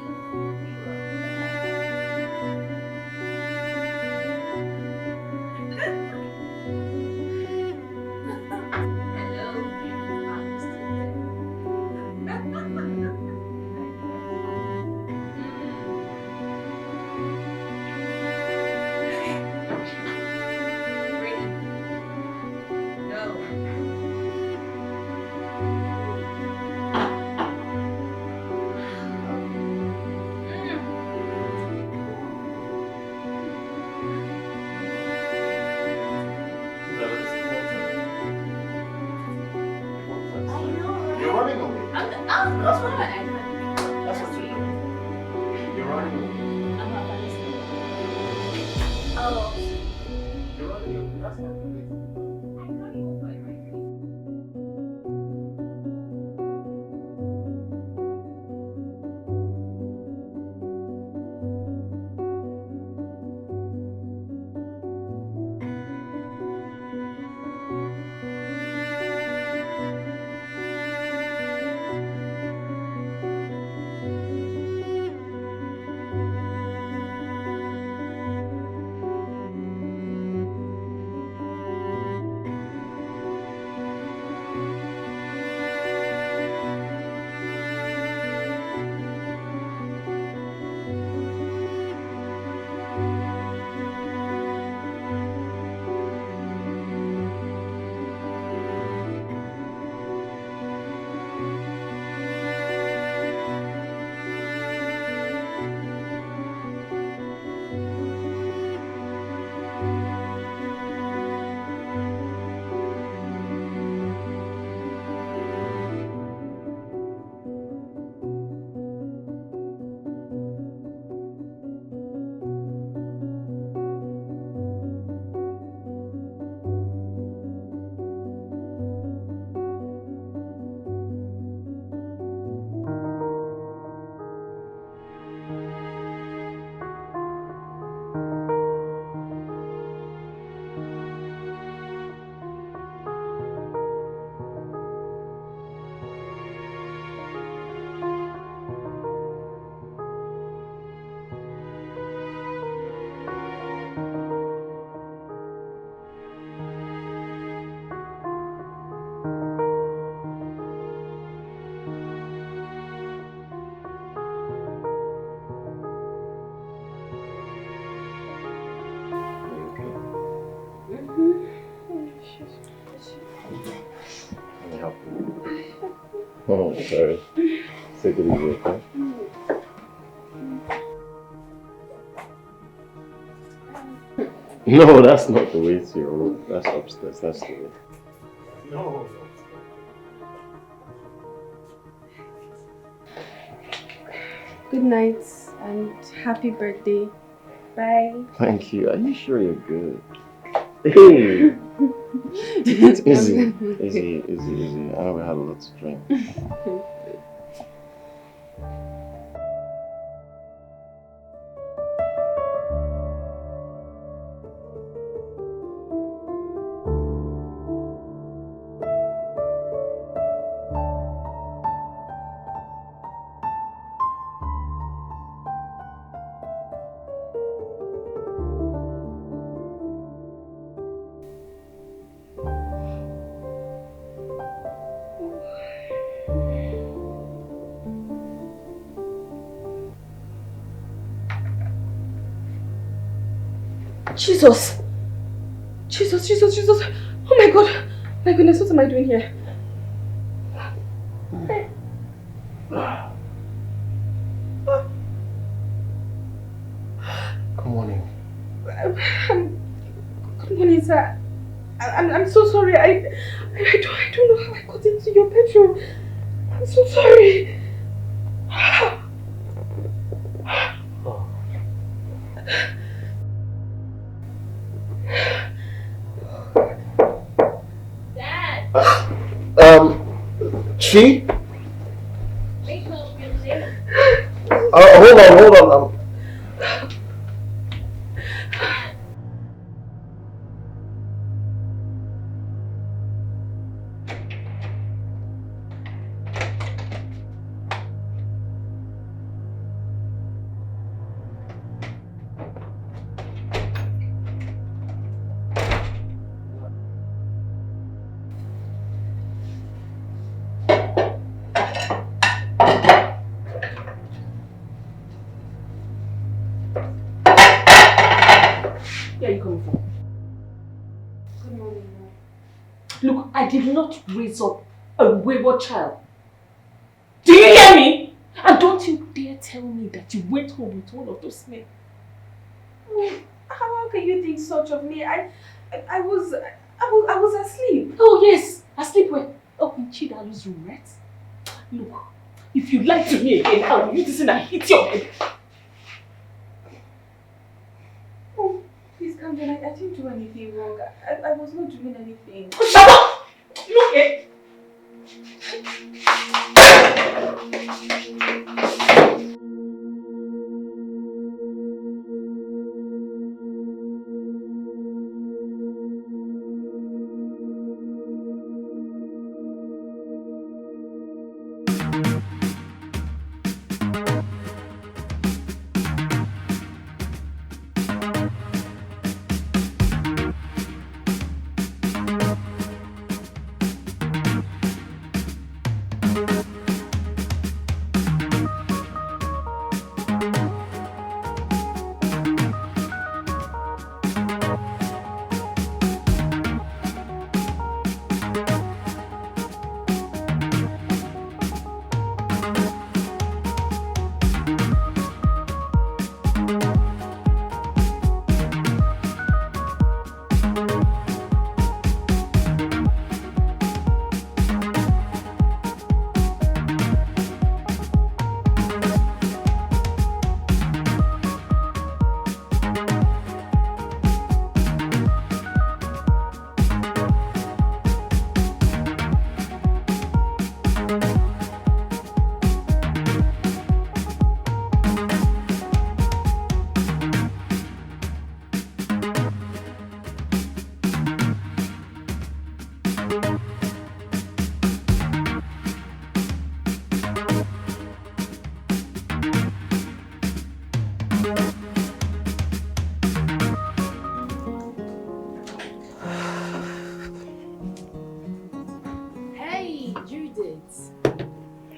Oh, sorry. Take it easy, okay? No, that's not the way to your room. That's upstairs. That's the way. No. Good night and happy birthday. Bye. Thank you. Are you sure you're good? Hey! Easy. I know we had a lot to drink. Jesus! Jesus! Oh my God! My goodness, what am I doing here? Good morning. Good morning, sir. I'm so sorry. I don't know how I got into your bedroom. I'm so sorry. Chi? Hold on. Where are you coming from? Good morning, Mom. Look, I did not raise up a wayward child. Do you hear me? And don't you dare tell me that you went home with one of those men. How can you think such of me? I was asleep. Oh yes, asleep where? Oh, in Chidalu's room, right? Look, if you lie to me again, I will use this and I hit your head. Oh, please calm down. I didn't do anything wrong. I was not doing anything. Shut up! Look it.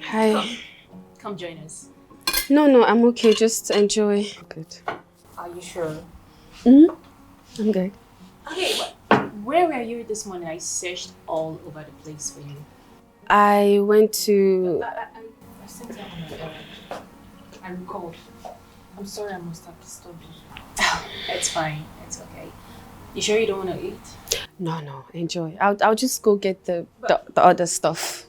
Hi. Come join us. No, I'm okay. Just enjoy. Good. Are you sure? I'm good. Okay, but where were you this morning? I searched all over the place for you. I went to... I sent you on my errand. I recalled. I'm sorry I must have disturbed you. It's fine. It's okay. You sure you don't want to eat? No. Enjoy. I'll just go get the other stuff.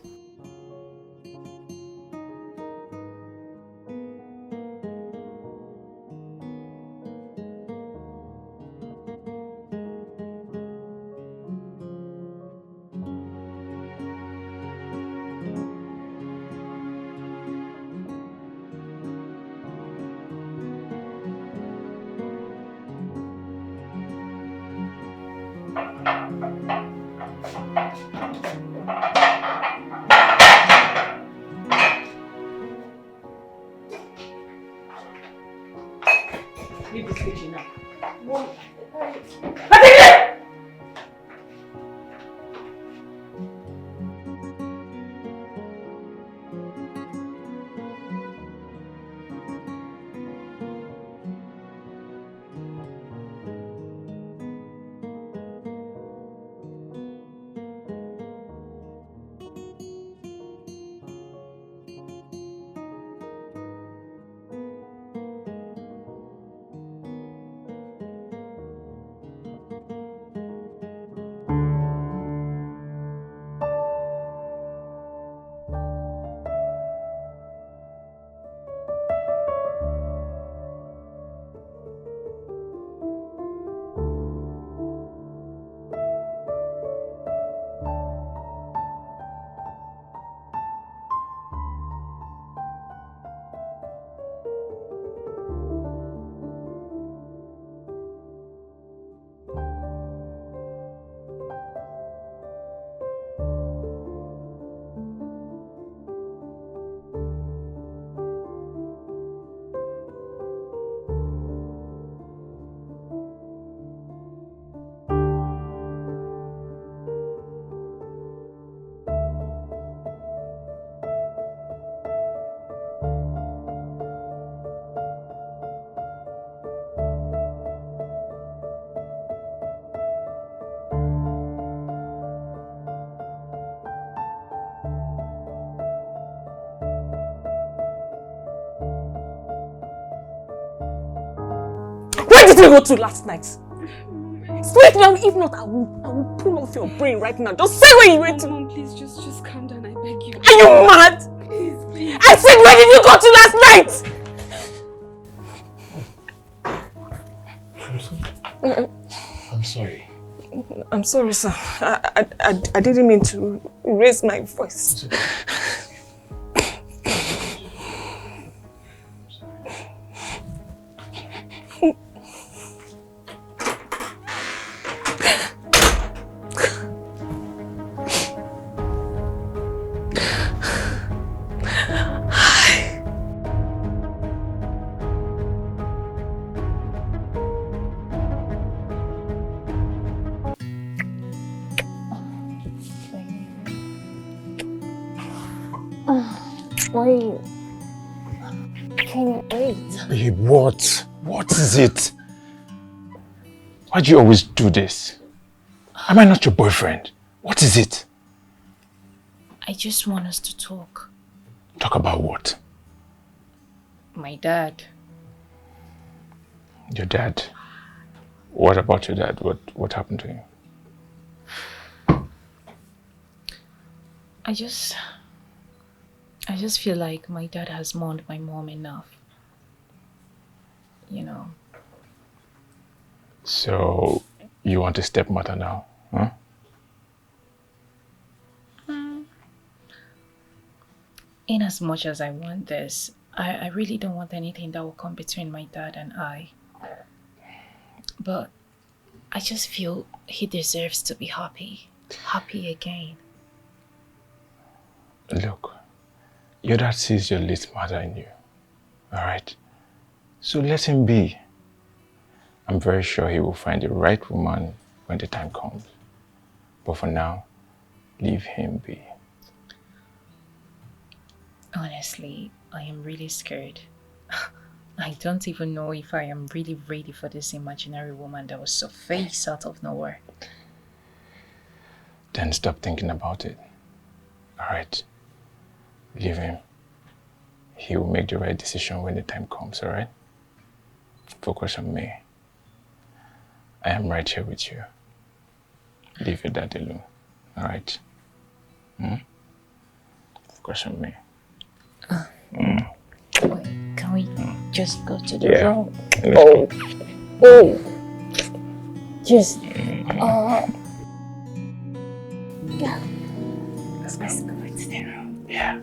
Leave this kitchen now. Mom, Where did you go to last night? Speak now, if not, I will pull off your brain right now. Just say where you went to. Mom, please, just calm down, I beg you. Are you mad? Please. I said, where did you go to last night? I'm sorry. I'm sorry, sir. I didn't mean to raise my voice. Wait. Can you wait? Babe, what? What is it? Why do you always do this? Am I not your boyfriend? What is it? I just want us to talk. Talk about what? My dad. Your dad? What about your dad? What happened to him? I just feel like my dad has mourned my mom enough. You know. So, you want a stepmother now, huh? In as much as I want this, I really don't want anything that will come between my dad and I. But I just feel he deserves to be happy. Happy again. Look, your dad sees your late mother in you, alright? So let him be. I'm very sure he will find the right woman when the time comes. But for now, leave him be. Honestly, I am really scared. I don't even know if I am really ready for this imaginary woman that was surfaced out of nowhere. Then stop thinking about it. Alright? Leave him. He will make the right decision when the time comes, alright? Focus on me. I am right here with you. Leave your dad alone, alright? Focus on me. Wait, can we just go to the Yeah. room? Oh. Just, yeah. Let's go to the room. Yeah.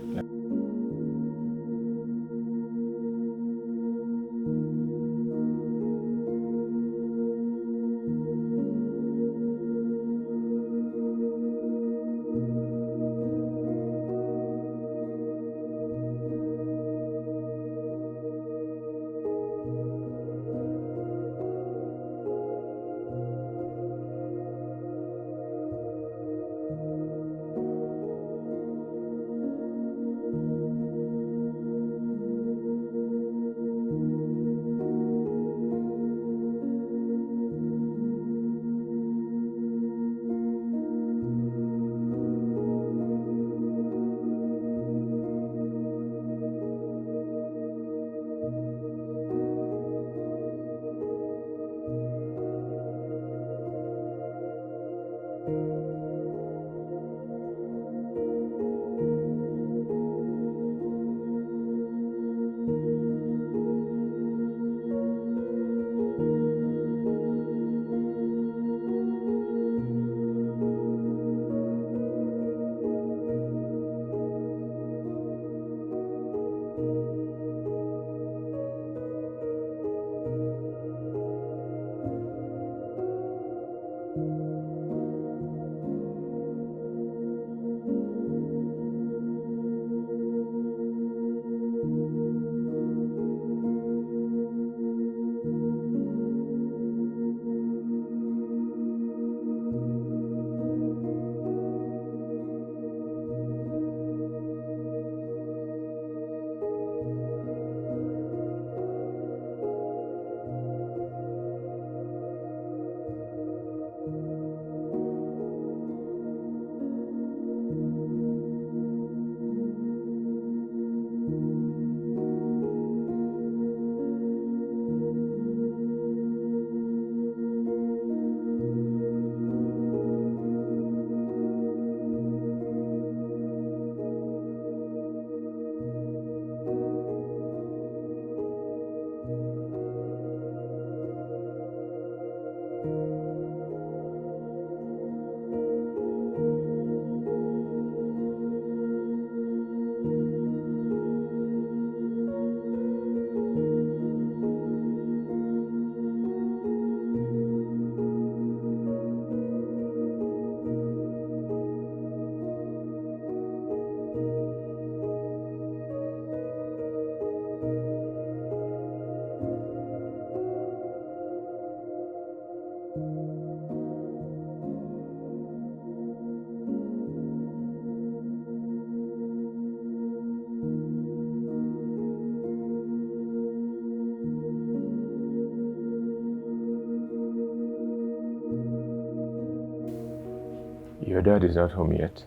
Your dad is not home yet.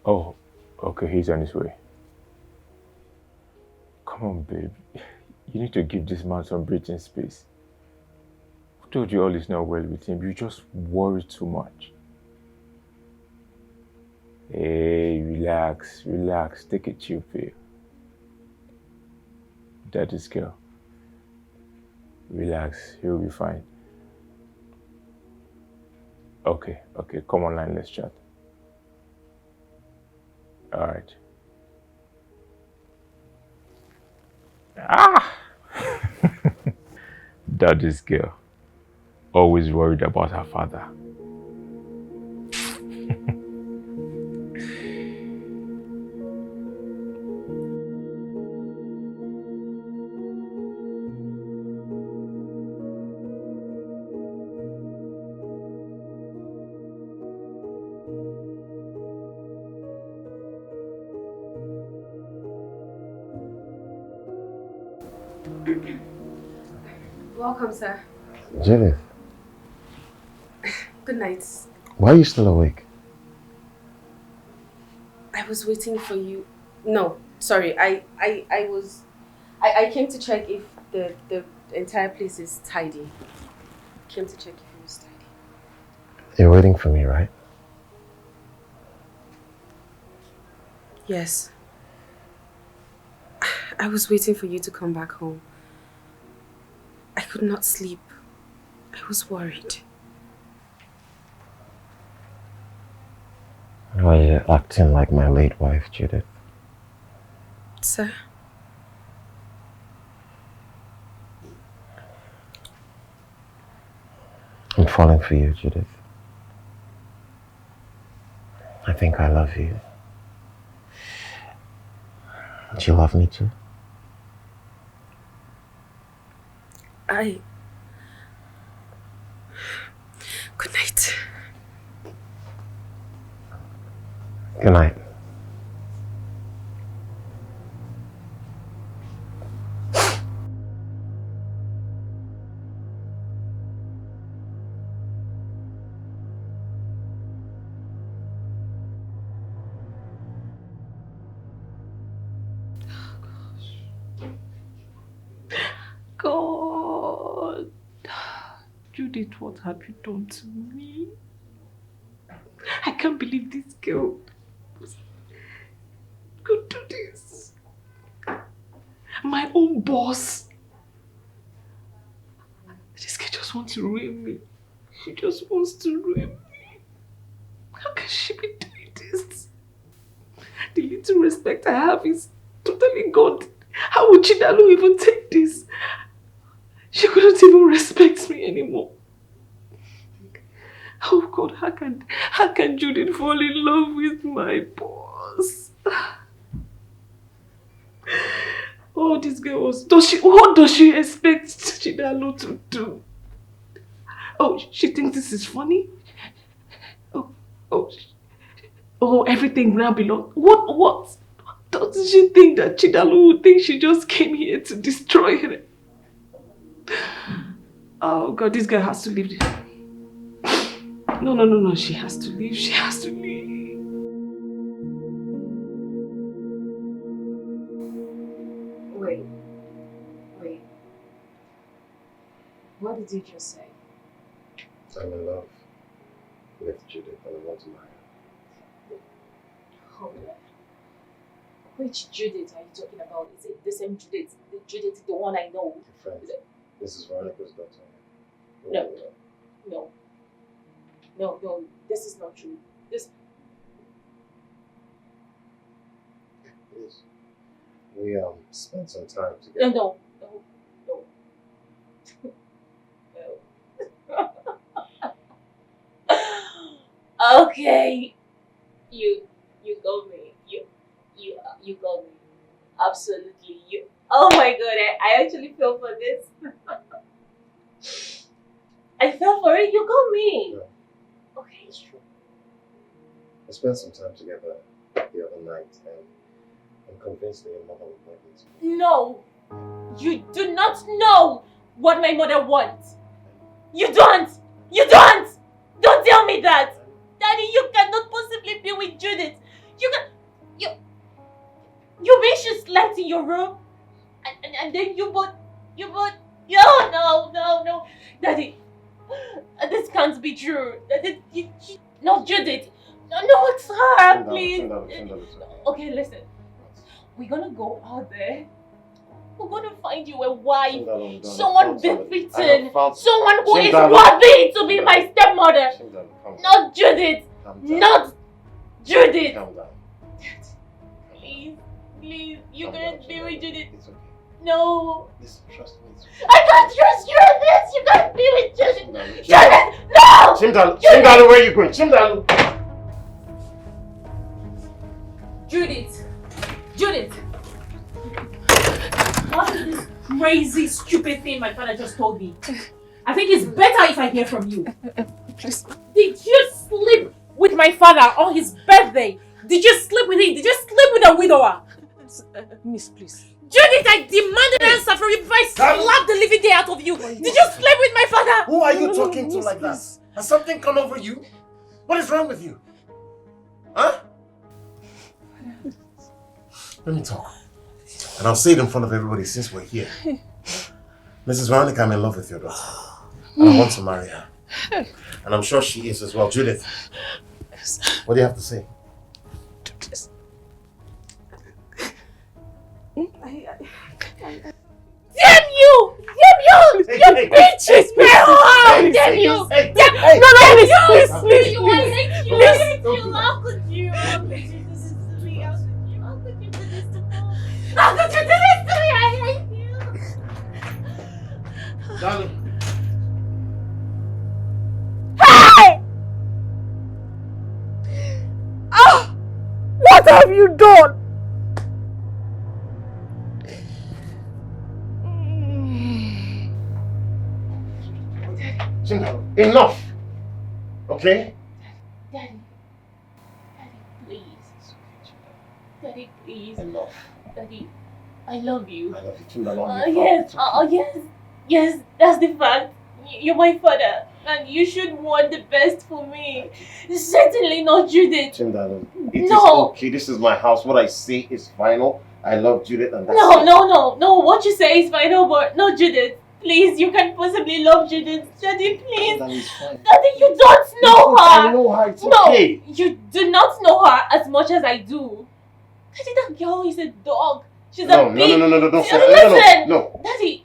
Oh, okay, he's on his way. Come on, babe. You need to give this man some breathing space. I told you all is not well with him. You just worry too much. Hey, relax, relax. Take a chill pill. Daddy's girl. Relax, he'll be fine. Okay, come online, let's chat. Alright. Daddy's girl. Always worried about her father. Welcome, sir. Judith, Good night. why are you still awake? I was waiting for you. No, sorry. I came to check if the entire place is tidy. Came to check if it was tidy. You're waiting for me, right? Yes. I was waiting for you to come back home. I could not sleep. I was worried. Why are you acting like my late wife, Judith? Sir? I'm falling for you, Judith. I think I love you. Do you love me too? Good night. Good night. God. Judith, what have you done to me? I can't believe this girl could do this. My own boss. This girl just wants to ruin me. She just wants to ruin me. How can she be doing this? The little respect I have is totally gone. How would Chidalu even take this? She couldn't even respect me anymore. Oh God, how can Judith fall in love with my boss? Oh, this girl was... what does she expect Chidalu to do? Oh, she thinks this is funny? Oh, everything now belongs... What? Doesn't she think that Chidalu would think she just came here to destroy her? Oh God, this girl has to leave. No, she has to leave. She has to leave. Wait. What did you just say? I'm in love with Judith and I want to marry her. Hold on. Which Judith are you talking about? Is it the same Judith? The Judith, the one I know? Your friend. This is Veronica's daughter. No, this is not true. This... Yes. We spent some time together. No. Okay. You got me. You got me. Absolutely. Oh my God, I actually fell for this. I fell for it, you got me. Yeah. Okay, it's true. We spent some time together the other night and I'm convinced that your mother would like it. No! You do not know what my mother wants. You don't! You don't! Don't tell me that! Daddy, you cannot possibly be with Judith. You mean she slept in your room? And then you both, no. Daddy, this can't be true. Not Judith. No, it's her, please. Okay, listen. We're gonna go out there. We're gonna find you a wife. Someone befitting. Someone who is worthy to be my stepmother. Not Judith. Not Judith. Please, you can't be with Judith. No. Listen, trust me. I can't trust you in this. You can't be with Judith. Judith, no! Chimdalu, where are you going? Chimdalu! Judith. What is this crazy, stupid thing my father just told me? I think it's better if I hear from you. Please. Did you sleep with my father on his birthday? Did you sleep with him? Did you sleep with a widower? Miss, please. Judith, I demand an answer from you before I slap the living day out of you. Did you sleep with my father? Who are you talking to like that? Has something come over you? What is wrong with you? Huh? Let me talk. And I'll say it in front of everybody since we're here. Mrs. Veronica, I'm in love with your daughter. And I want to marry her. And I'm sure she is as well. Judith, what do you have to say? Damn you! You bitches! Damn you! No, please. I hate you! How could you? How could you do this to me? How could you do this to me? How could you do this to me? I hate you! Darling. Hey! What have you done? Enough! Okay? Daddy, please. Daddy, please. Enough. Daddy, I love you. I love you too, Nalon. Yes, that's the fact. You're my father, and you should want the best for me. Certainly not Judith. Chimdalo, it is okay. This is my house. What I say is final. I love Judith, and that's it. No. What you say is final, but not Judith. Please, you can't possibly love Judith. Daddy, please. That is fine. Daddy, you don't know her. I know her. It's okay. No, you do not know her as much as I do. Daddy, that girl is a dog. She's a big... No. Don't say Listen. No. Daddy,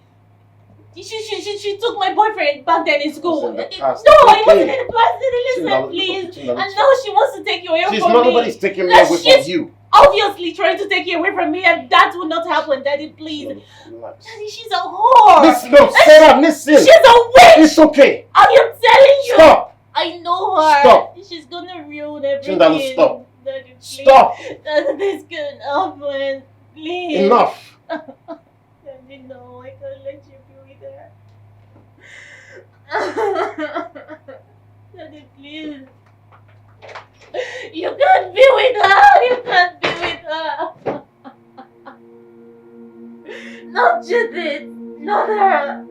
she took my boyfriend back then in school. It wasn't in the past. Listen, please. And now she wants to take you away from me. Nobody's taking me away from you. Obviously trying to take you away from me, and that will not happen. Daddy, please. Daddy, she's a whore. Listen. She's a witch. It's okay. I am telling you. Stop. I know her. Stop. She's gonna ruin everything. Chimdalo, stop. Daddy, please. Stop. Daddy, this can happen. Please. Enough. Daddy, no, I can't let you be with her. Daddy, please. You can't be with her. You can't be with her. Not Judith. Not her.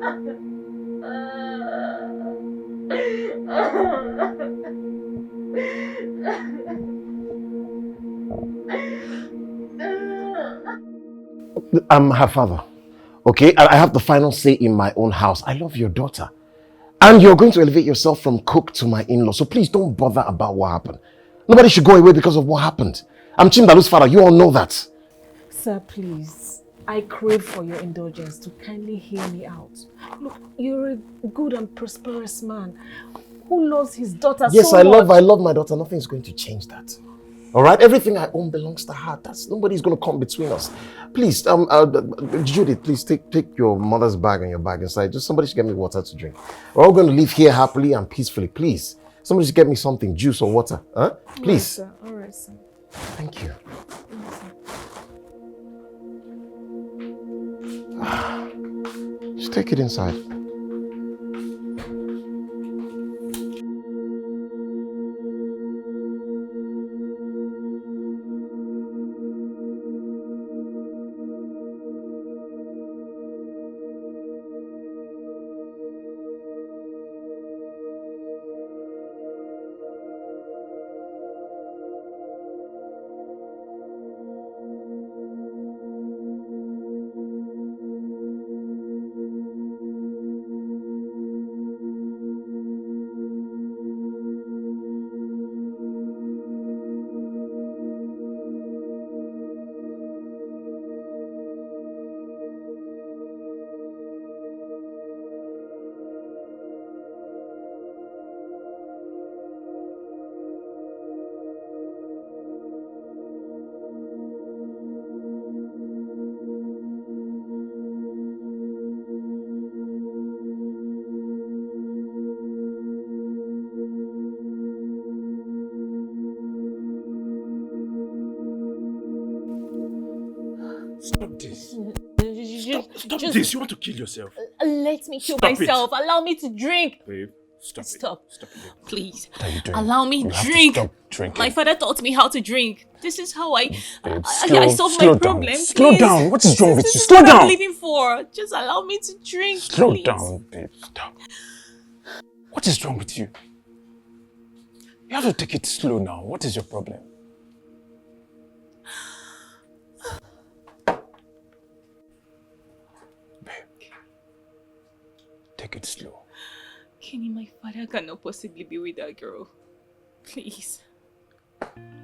I'm her father. Okay? I have the final say in my own house. I love your daughter. And you're going to elevate yourself from cook to my in-law. So please don't bother about what happened. Nobody should go away because of what happened. I'm Chimdalu's father. You all know that. Sir, please. I crave for your indulgence to kindly hear me out. Look, you're a good and prosperous man who loves his daughter so much. Yes, I love my daughter. Nothing is going to change that. All right? Everything I own belongs to her. Nobody's going to come between us. Please, Judith, please take your mother's bag and your bag inside. Just somebody should get me water to drink. We're all going to live here happily and peacefully. Please. Somebody should get me something, juice or water. Huh? Please. All right, sir. Thank you. Just take it inside. this. Stop this. You want to kill yourself? Let me kill Stop it. myself. Allow me to drink. Babe, stop. Stop. Stop it. Please. What are you doing? Allow me You have to drink. stop drinking. My father taught me how to drink. This is how I solve slow my down. problem. Slow Please. down. What is wrong with you? This is Slow what down. I'm living for. Just allow me to drink. Slow please. down, babe. Stop. What is wrong with you? You have to take it slow now. What is your problem? Babe, take it slow. Kenny, my father cannot possibly be with that girl. Please.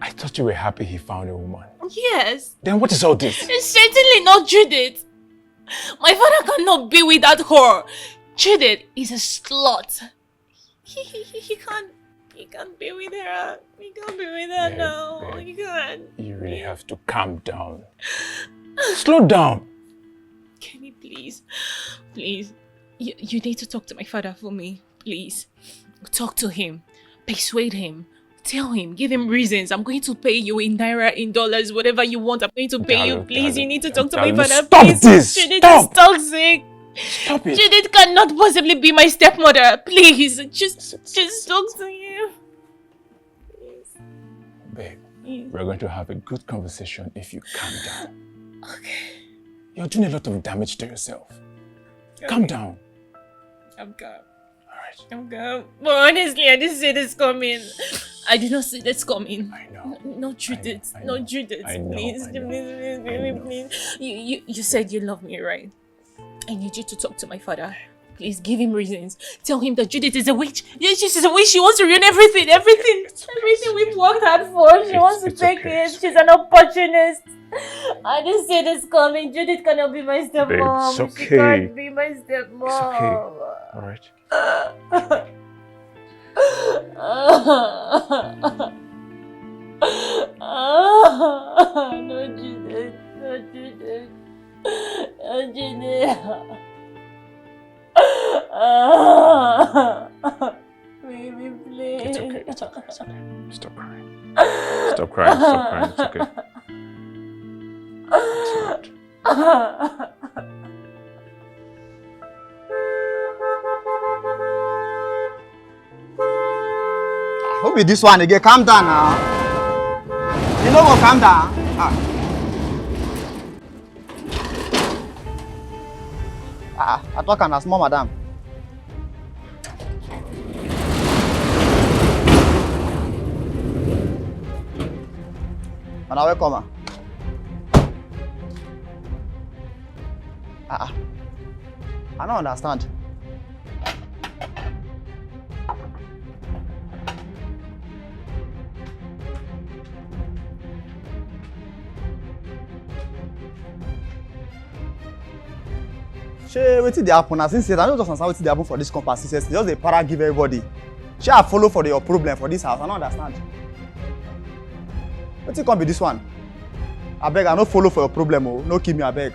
I thought you were happy he found a woman. Yes. Then what is all this? It's certainly not Judith. My father cannot be with that whore. Judith is a slut. He can't be with her. He can't be with her now. He can't. You really have to calm down. Slow down. Kenny, please. Please. You need to talk to my father for me. Please. Talk to him. Persuade him. Tell him. Give him reasons. I'm going to pay you in naira, in dollars, whatever you want. I'm going to pay you. Please, you need to talk to my father. Stop Please. this. Judith Stop. is toxic. Stop it. Judith cannot possibly be my stepmother. Please. Just talk to him. Babe, Please. we're going to have a good conversation if you calm down. Okay. You're doing a lot of damage to yourself. Calm down. I'm calm. Alright. I'm calm. But honestly, I didn't see this coming. I did not see this coming. I know. No Judith. No Judith. I know, Please, I know. please, baby, please. You said you love me, right? I need you to talk to my father. Please give him reasons. Tell him that Judith is a witch. Yes, she's a witch. She wants to ruin everything. Everything we've worked hard for. She wants to take it. She's an opportunist. I didn't see this coming. Judith cannot be my stepmom. Babe, it's okay. She can't be my stepmom. It's okay. Alright. No, Judith. No, Judith. No, Judith. Baby, please. It's okay. It's okay. It's okay. Stop crying. Stop crying. Stop crying. It's okay. It's alright. Who be this one again? Calm down now. You know what? Calm down. I talk and a small madam. And I welcome her. I don't understand. Wetin dey happen? As since I don't just understand wetin dey happen for this company. Just dey para give everybody. I follow for your problem for this house. I don't understand. Wetin come be this one? Abeg, I no follow for your problem. Oh, no kill me, abeg.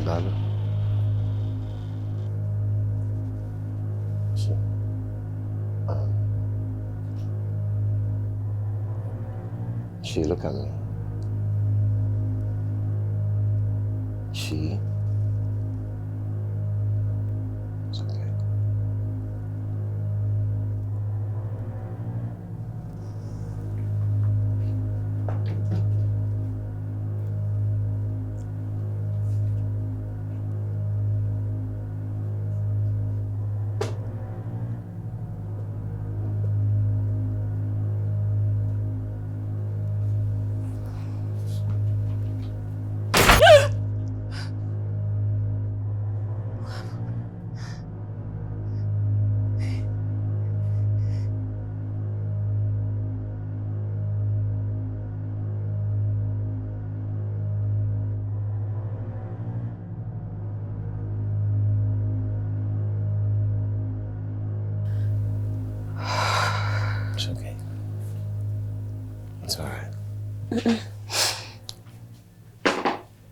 Dad. She look at me. She. It's okay.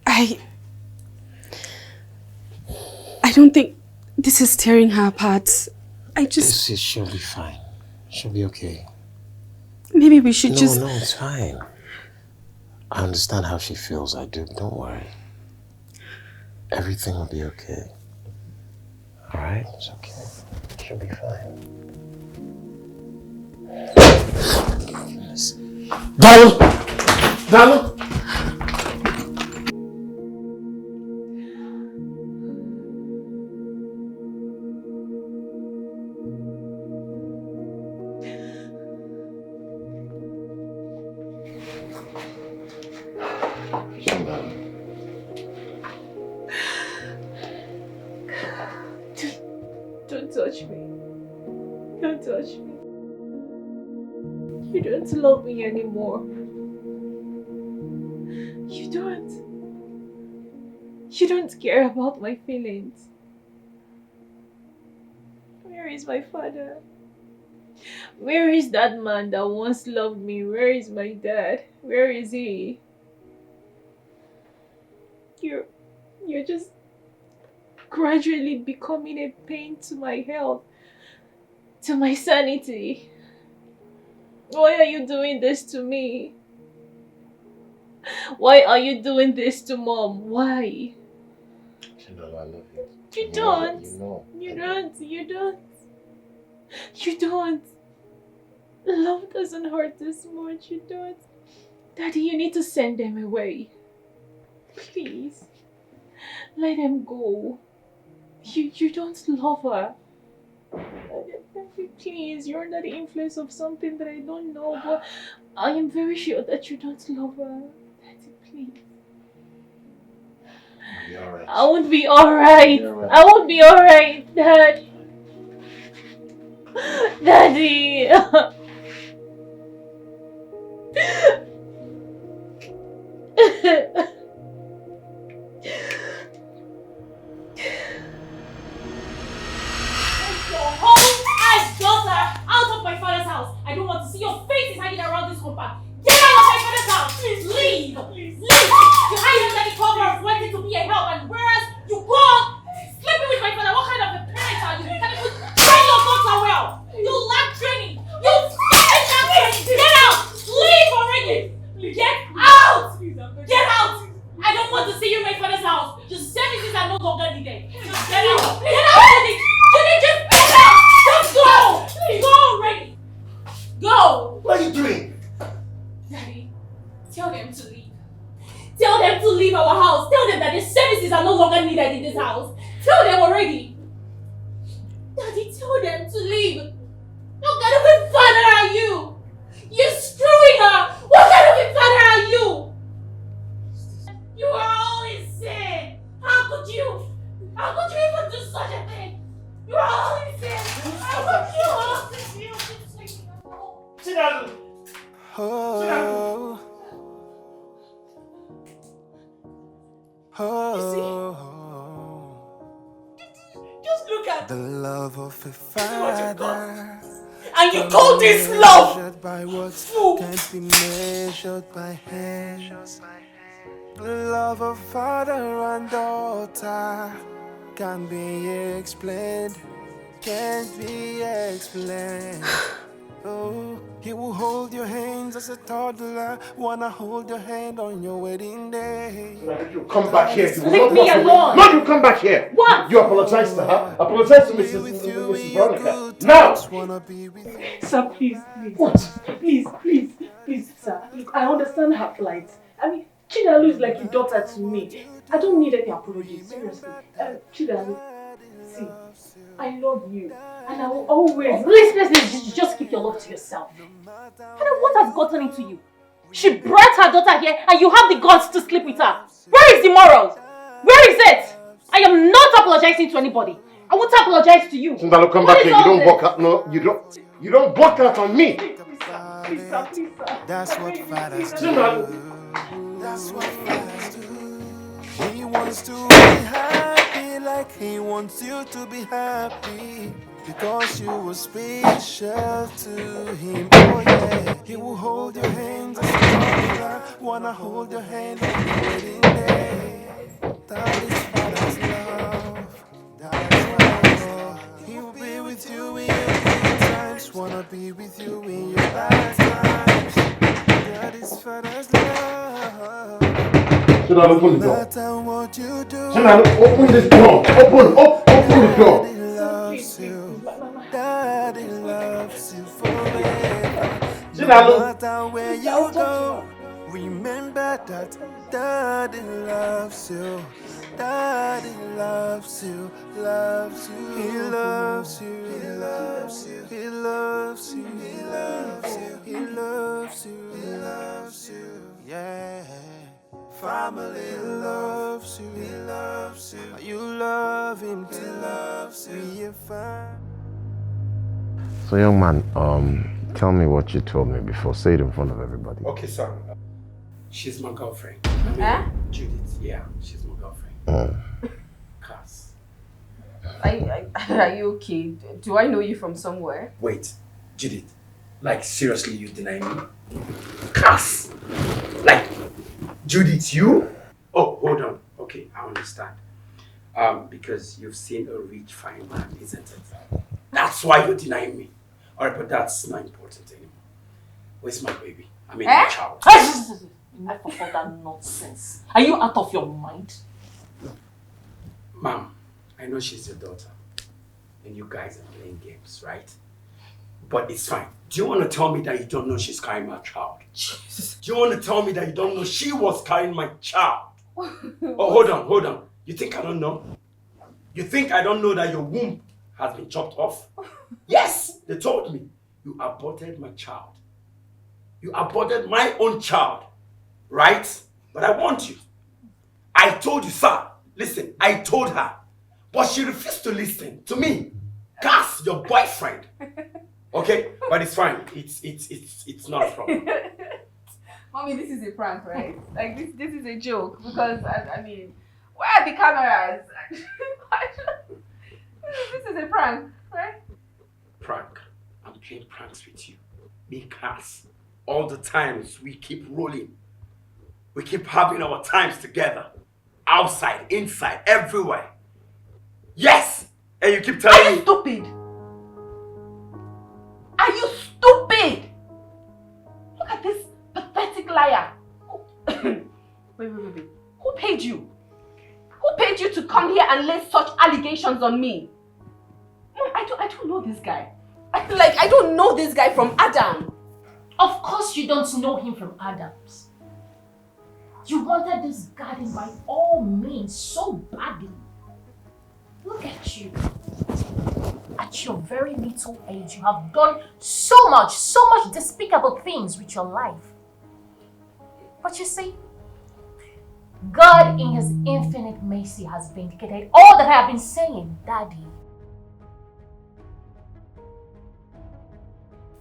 I don't think this is tearing her apart. She'll be fine. She'll be okay. Maybe we should just... No, it's fine. I understand how she feels. I do. Don't worry. Everything will be okay. Alright? It's okay. She'll be fine. Darling! Darling! Don't touch me. Don't touch me. You don't love me anymore. You don't. You don't care about my feelings. Where is my father? Where is that man that once loved me? Where is my dad? Where is he? You're just gradually becoming a pain to my health, to my sanity. Why are you doing this to me? Why are you doing this to Mom? Why? Chinelo, I love you. You don't. You know. You don't. You don't. You don't. Love doesn't hurt this much. You don't. Daddy, you need to send them away. Please. Let them go. You don't love her. Daddy, please, you're under the influence of something that I don't know, but I am very sure that you don't love her. Daddy, please. You'll be alright. I won't be alright. Right. I won't be alright, Dad. Daddy. Out of my father's house. I don't want to see your faces hanging around this compound. Get out of my father's house. Please leave. Please. Leave. You hide under the cover of wanting to be a help, and whereas you go on sleeping with my father, what kind of a parent are you? You can't even train your daughter well. You lack training. You lack training. Get out. Leave already. Get out. Get out. I don't want to see you in my father's house. Your services are no longer needed. Just get out. Get out already. Just get out. Just go. Go already. Go. What are you doing? Daddy, tell them to leave. Tell them to leave our house. Tell them that their services are no longer needed in this house. Tell them already. Daddy, tell them to leave. What kind of a father are you? You're screwing her. What kind of a father are you? You are all insane. How could you? How could you even do such a thing? You are all insane. How could you? Sit down. Oh. Oh. Just look at the love of a father. And you call this love? Measured by words, can't be measured by hands. The love of father and daughter can't be explained, can't be explained. Oh, he will hold your hands as a toddler, wanna hold your hand on your wedding day. You come back here. Leave me alone. No, you come back here. What? You apologize to her. Apologize to Mrs. Veronica. Now. Sir, please. What? Please, sir. Look, I understand her plight. I mean, Chinelo is like a daughter to me. I don't need any apologies, seriously. Chinelo, see, I love you. And I will always... Please, just keep your love to yourself. And what has gotten into you? She brought her daughter here and you have the guts to sleep with her. Where is the morals? Where is it? I am not apologizing to anybody. I won't apologize to you. Sundalo, come back here. You don't walk out. No, you don't. You don't walk out on me. Please, sir. That's what fathers do. That's what fathers do. He wants to be happy like he wants you to be happy. Because you were special to him, oh yeah. He will hold your hands as you wanna hold your hand on the wedding day. That is Father's love. That is Father's love. He will be with you in your good times. Wanna be with you in your bad times. That is Father's love. Should I open the door? No matter what you do, Should I open this door? Open the door. Daddy loves you. Daddy loves you forever. No matter where you go, remember that Daddy loves you. Daddy loves you, loves you. He loves you, he loves you, he loves you, he loves you, he loves you, he loves you. Yeah. Family loves you, he loves you. You love him, he loves you. So, young man, tell me what you told me before. Say it in front of everybody. Okay, son. She's my girlfriend. I mean, Judith. Yeah, she's my girlfriend. Cass. Are you okay? Do I know you from somewhere? Wait, Judith. Like, seriously, you deny me? Cass! Like, Judith, you? Oh, hold on. Okay, I understand. Because you've seen a rich, fine man, isn't it? That's why you're denying me. Alright, but that's not important anymore. Where's my baby? I mean, my child. Enough of all that nonsense. Are you out of your mind? Mom, I know she's your daughter. And you guys are playing games, right? But it's fine. Do you want to tell me that you don't know she's carrying my child? Jesus. Do you want to tell me that you don't know she was carrying my child? Oh, hold on. You think I don't know? You think I don't know that your womb has been chopped off? Yes, they told me. You aborted my child. You aborted my own child, right? But I want you. I told you, sir. Listen, I told her. But she refused to listen to me. Cass, your boyfriend. Okay, but it's fine. It's not a problem. Mommy, this is a prank, right? Like this is a joke because I mean, where are the cameras? This is a prank, right? Prank. I'm playing pranks with you. Me, Cass. All the times we keep rolling. We keep having our times together. Outside, inside, everywhere. Yes! And you keep telling me. Are you stupid? Are you stupid? Look at this pathetic liar. Wait. Who paid you? Who paid you to come here and lay such allegations on me? Mom, I don't know this guy. I don't know this guy from Adam. Of course you don't know him from Adams. You wanted this garden by all means so badly. Look at you. At your very little age, you have done so much despicable things with your life. But you see, God in His infinite mercy has vindicated all that I have been saying, Daddy.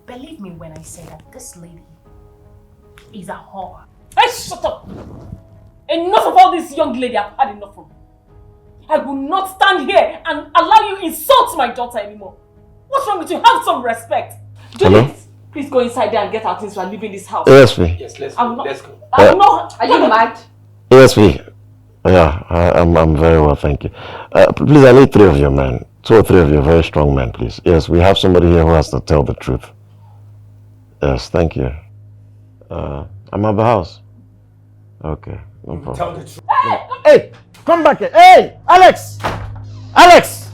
Believe me when I say that this lady is a whore. Hey, shut up! Enough of all this young lady, I've had enough of you. I will not stand here and allow you insult my daughter anymore. What's wrong with you? Have some respect. Judith, please go inside there and get our things. We are leaving this house. ESP. Yes, let's go. Let's go. I'm not. Are you mad? ESP. Yeah, I'm very well, thank you. Please, I need 3 of you, men. 2 or 3 of you, very strong men, please. Yes, we have somebody here who has to tell the truth. Yes, thank you. I'm at the house. Okay, no problem. Tell the truth. Hey, come back here. Hey, Alex! Alex!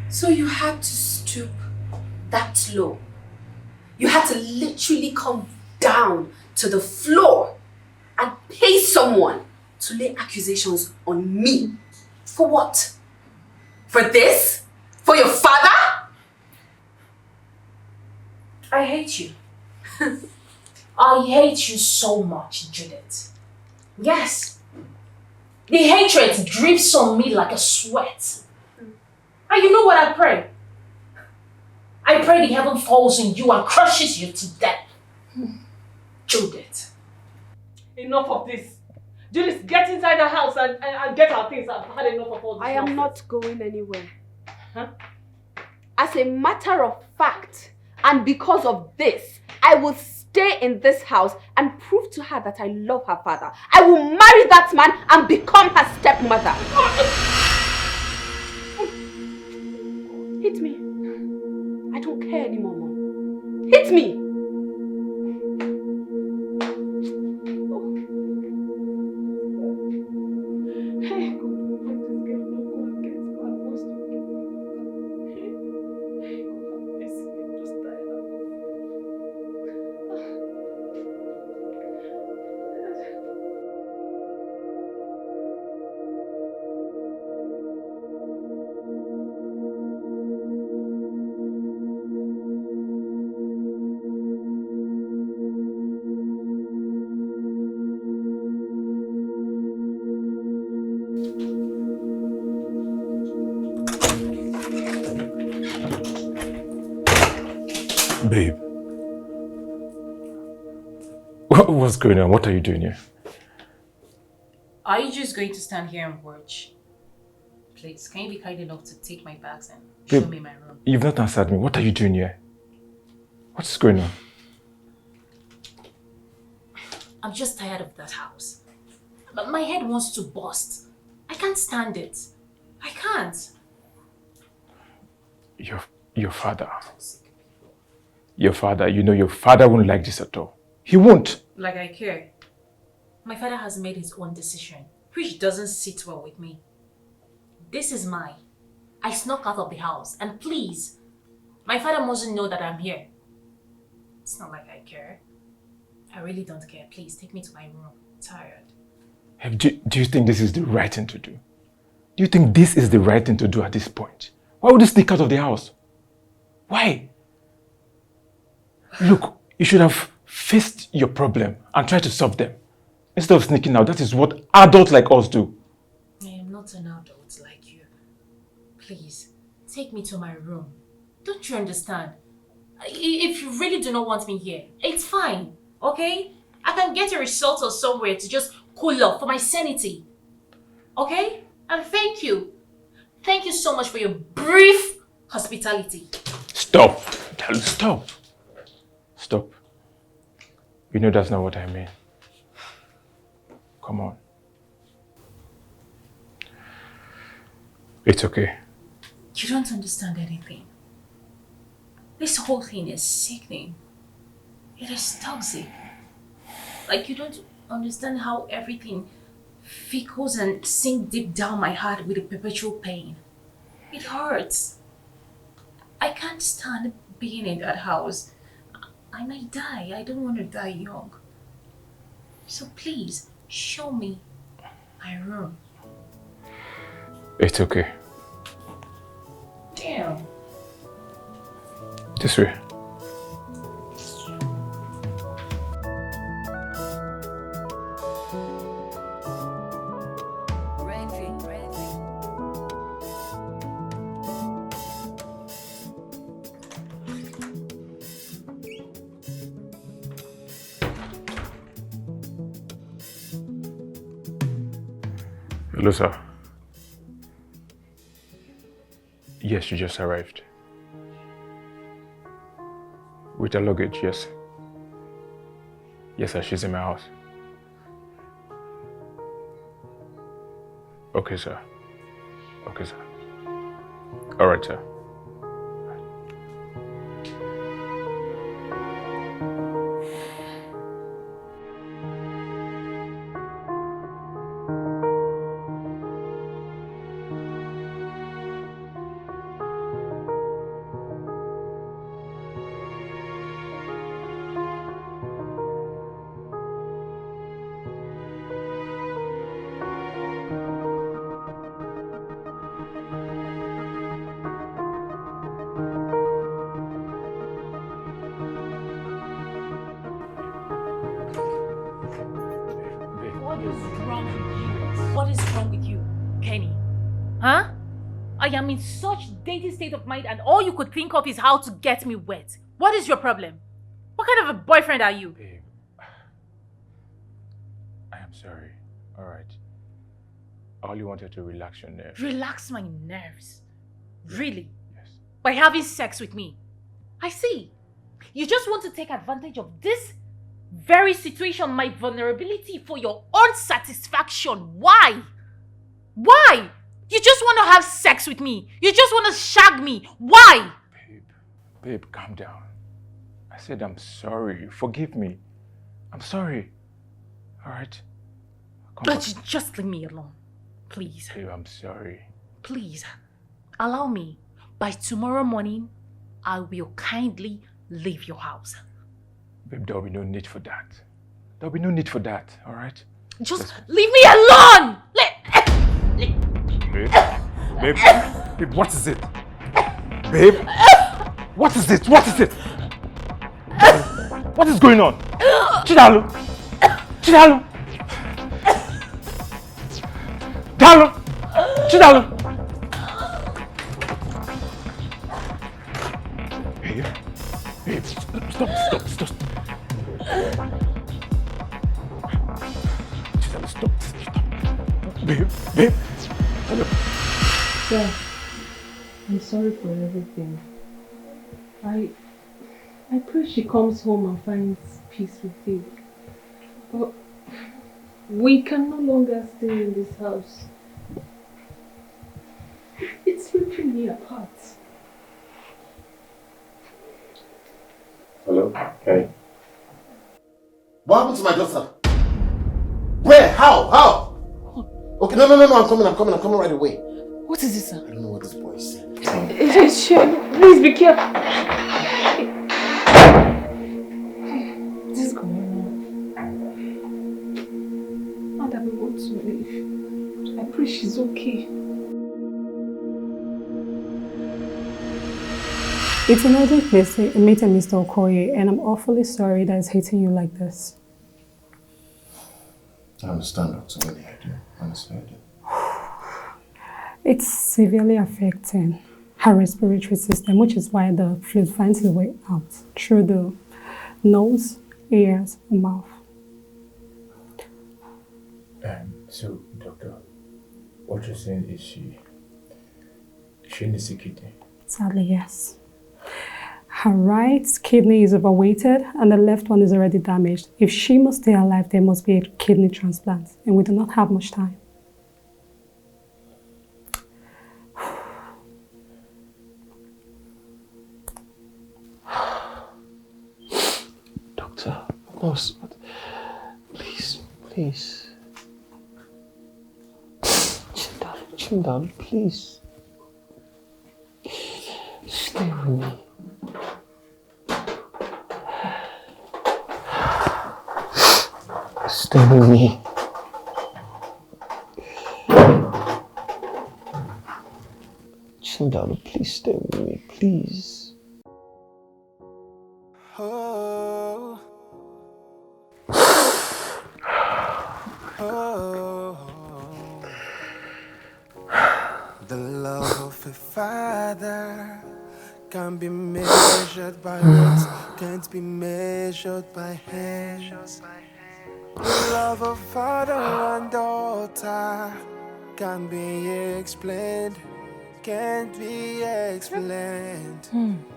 So you had to stoop that low. You had to literally come down to the floor and pay someone to lay accusations on me. For what? For this? For your father? I hate you. I hate you so much, Judith. Yes. The hatred drips on me like a sweat. And you know what I pray? I pray the heaven falls on you and crushes you to death. Judith. Enough of this. Judith, get inside the house and get our things. I've had enough of all this. I am not going anywhere. Huh? As a matter of fact, and because of this, I will stay in this house and prove to her that I love her father. I will marry that man and become her stepmother. Hit me. I don't care anymore, Mom. Hit me. Babe. What's going on? What are you doing here? Are you just going to stand here and watch? Please, can you be kind enough to take my bags and show me my room? You've not answered me. What are you doing here? What's going on? I'm just tired of that house. But my head wants to burst. I can't stand it. I can't. Your father. Your father, you know your father won't like this at all. He won't. Like I care. My father has made his own decision, which doesn't sit well with me. This is mine. I snuck out of the house, and please, my father mustn't know that I'm here. It's not like I care. I really don't care. Please, take me to my room. I'm tired. Do you think this is the right thing to do? Do you think this is the right thing to do at this point? Why would you sneak out of the house? Why? Look, you should have faced your problem and tried to solve them. Instead of sneaking out, that is what adults like us do. I am not an adult like you. Please, take me to my room. Don't you understand? If you really do not want me here, it's fine, okay? I can get a resort or somewhere to just cool off for my sanity. Okay? And thank you. Thank you so much for your brief hospitality. Stop. Stop. Stop. You know that's not what I mean. Come on. It's okay. You don't understand anything. This whole thing is sickening. It is toxic. Like you don't understand how everything fickles and sink deep down my heart with a perpetual pain. It hurts. I can't stand being in that house. I might die. I don't want to die young. So please, show me my room. It's okay. Damn. This way. Hello, sir. Yes, you just arrived. With her luggage, yes. Yes, sir, she's in my house. Okay, sir. Okay, sir. All right, sir. wrong with you? What is wrong with you, Kenny? Huh? I am in such dating state of mind and all you could think of is how to get me wet. What is your problem? What kind of a boyfriend are you? Babe, I am sorry. Alright. I only wanted to relax your nerves. Relax my nerves? Really? Yes. By having sex with me? I see. You just want to take advantage of this very situation, my vulnerability, for your own satisfaction. Why? Why? You just want to have sex with me. You just want to shag me. Why? Babe, calm down. I said I'm sorry. Forgive me. I'm sorry. Alright? But just leave me alone. Please. Babe, I'm sorry. Please. Allow me. By tomorrow morning, I will kindly leave your house. Babe, there'll be no need for that. There'll be no need for that, alright? Just leave me alone! Babe, what is it? Babe, what is it? What is it? What is going on? Chidalu! Chidalu! Dalu! Chidalu! Babe, stop. Chidalu, stop. Babe. Hello. Sir, I'm sorry for everything. I pray she comes home and finds peace with you. But we can no longer stay in this house. It's ripping me apart. Hello? Hey. What happened to my daughter? Where? How? Okay, no, I'm coming right away. What is this, sir? I don't know what this boy is saying. It is shame. Please be careful. What is going on? Now that we want to leave, I pray she's okay. It's an urgent meeting, Mr. Okoye, and I'm awfully sorry that it's hitting you like this. I understand, Dr. Ini Edo. Honestly, I do. It's severely affecting her respiratory system, which is why the fluid finds its way out through the nose, ears, and mouth. So, doctor, what you're saying is she needs a kidney? Sadly, yes. Her right kidney is overweighted and the left one is already damaged. If she must stay alive, there must be a kidney transplant, and we do not have much time. Doctor, nurse, please. Chin down, please. Stay with me. Stay with me. Chin down, please stay with me, please. Oh. The love of a father can't be measured by words, can't be measured by hands. The love of father and daughter can't be explained, can't be explained.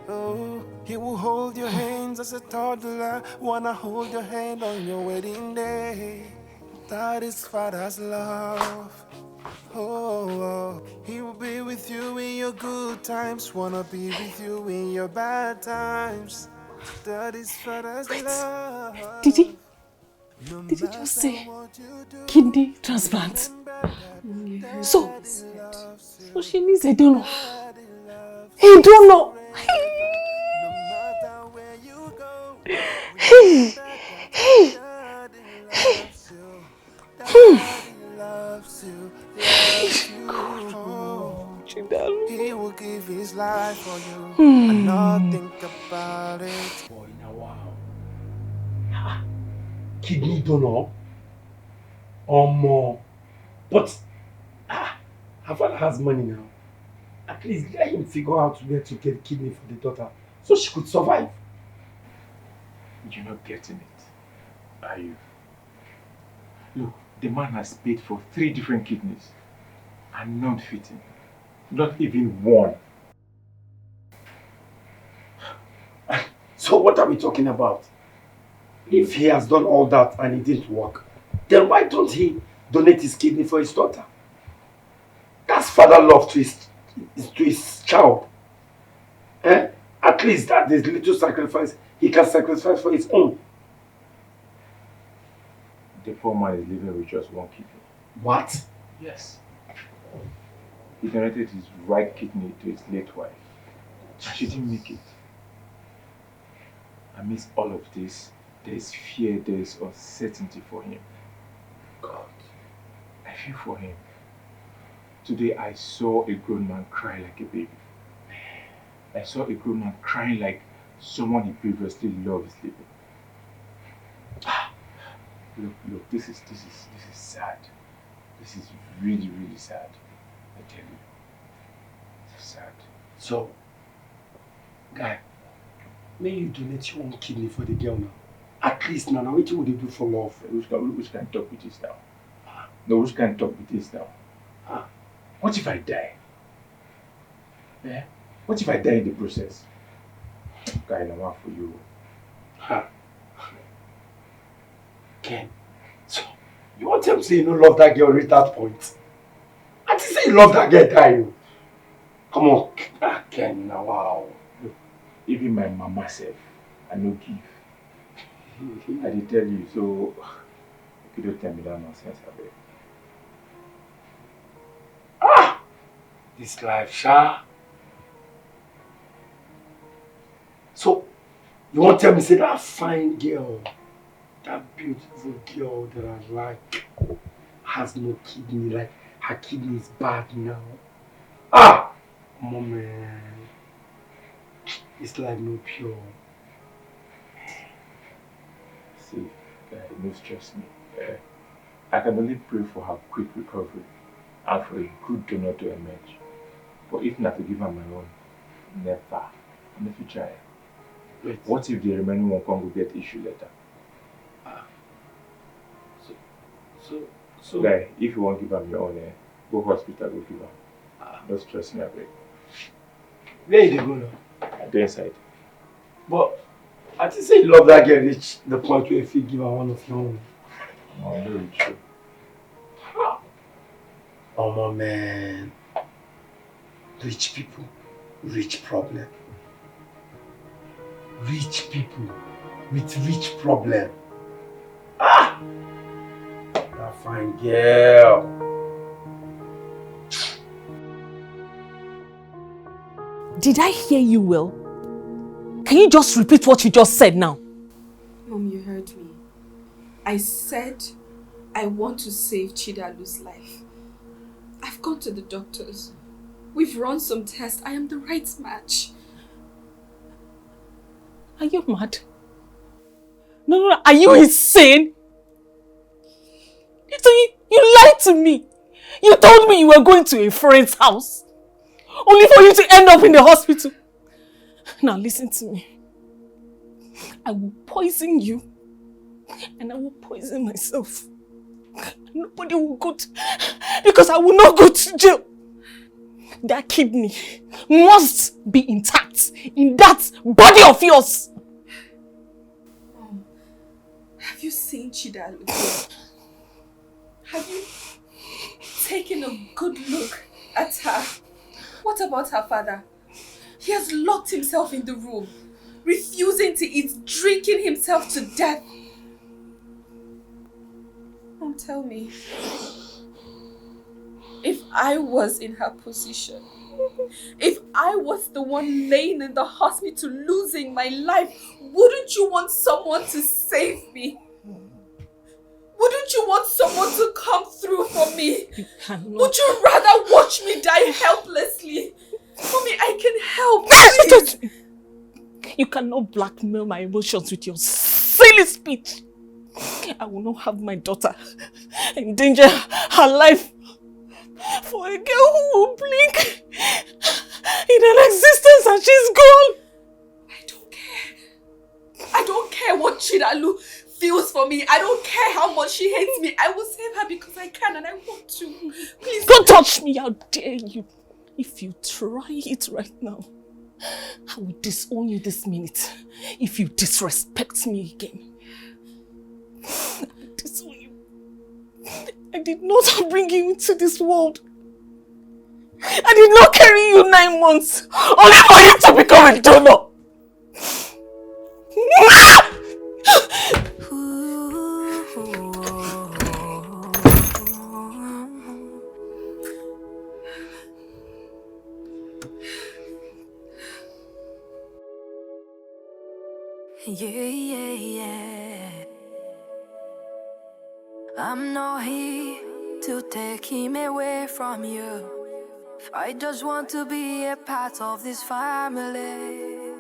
Oh, he will hold your hands as a toddler, wanna hold your hand on your wedding day. That is father's love. Oh, he will be with you in your good times, wanna be with you in your bad times. That is father's love. Did he just say kidney transplant? So she needs a donor. A donor. He will give his life for you and not think about it. Boy, now wow. Kidney donor? More. But her father has money now. At least let him figure out where to get kidney for the daughter so she could survive. You're not getting it, are you? Look, the man has paid for 3 different kidneys and none fitting. Not even one. So what are we talking about? If he has done all that and it didn't work, then why don't he donate his kidney for his daughter? That's father love to his child. At least that is little sacrifice he can sacrifice for his own. The poor man is living with just 1 kidney. What? Yes. He donated his right kidney to his late wife. And she didn't make it. Amidst all of this, there is fear, there is uncertainty for him. God, I feel for him. Today I saw a grown man cry like a baby. I saw a grown man crying like someone he previously loved is living. Look, this is sad. This is really, really sad. I tell you. It's sad. So, guy, may you donate your own kidney for the girl now. At least now, what would you do for love? Which can talk with this now? No, which can talk with this now? What if I die? Yeah? What if I die in the process? Guy, I'm out for you. Ken, so you want to say you don't love that girl reach that point? I just say you love that girl, die. Come on, Ken, now wow. Look, even my mama said, I no give. I did tell you, so you don't tell me that nonsense, I beg. This life, Sha. So, you want to tell me, say that fine girl, that beautiful girl that I like, has no kidney, like her kidney is bad now. Mom, man. It's like no pure. See, no stress me. I can only pray for her quick recovery and for a good donor to emerge. But if not to give her my own, never. And if you try, wait. What if the remaining one can't go get issue letter? So guy, if you want to give her your own, go hospital, go give her. Don't stress me, I beg. Where did they go now? I go inside. But I just say you love that girl reach the point where if you give her one of your own. No, no, it's true. Oh my man. Rich people, rich problem. Rich people with rich problem. That fine girl. Did I hear you well? Can you just repeat what you just said now? Mom, you heard me. I said I want to save Chidalu's life. I've gone to the doctors. We've run some tests. I am the right match. Are you mad? No. Are you insane? You lied to me. You told me you were going to a friend's house. Only for you to end up in the hospital. Now listen to me. I will poison you. And I will poison myself. Nobody will go to... Because I will not go to jail. That kidney must be intact in that body of yours. Mom, have you seen Chidalu? Have you taken a good look at her? What about her father? He has locked himself in the room, refusing to eat, drinking himself to death. Mom, tell me, if I was in her position, if I was the one laying in the hospital losing my life, wouldn't you want someone to save me? Wouldn't you want someone to come through for me? You cannot. Would you rather watch me die helplessly? Mommy, I can help. Please. You cannot blackmail my emotions with your silly speech. I will not have my daughter endanger her life for a girl who will blink in an existence and she's gone. I don't care what Chidalu feels for me. I don't care how much she hates me. I will save her because I can and I want to. Please don't touch me, how dare you. If you try it right now, I will disown you this minute. If you disrespect me again, I will disown you. I did not bring you into this world. I did not carry you 9 months only for you to become a donor. Yeah. I'm not here to take him away from you. I just want to be a part of this family.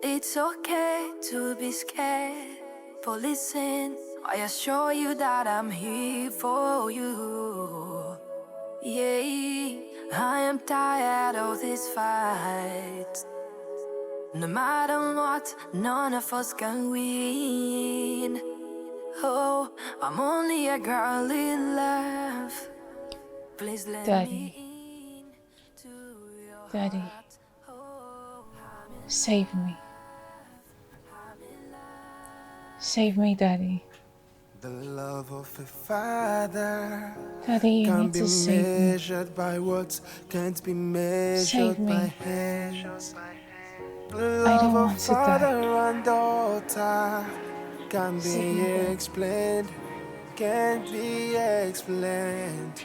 It's okay to be scared, but listen, I assure you that I'm here for you. Yeah, I am tired of this fight. No matter what, none of us can win. Oh, I'm only a girl in love. Please let Daddy. Daddy. Save me. Save me, Daddy. The love of a father Daddy, you can't need be to save me. measured by words, can't be measured by hands. The love don't of want to father and daughter can't Save be me, Daddy. explained, can't be explained.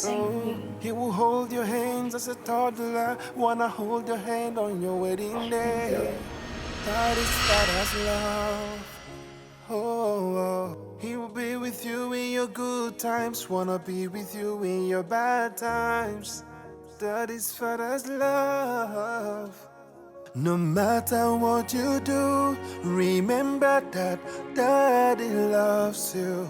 Oh, he will hold your hands as a toddler, wanna hold your hand on your wedding day. That is father's love. Oh, he will be with you in your good times, wanna be with you in your bad times. That is father's love. No matter what you do, remember that Daddy loves you.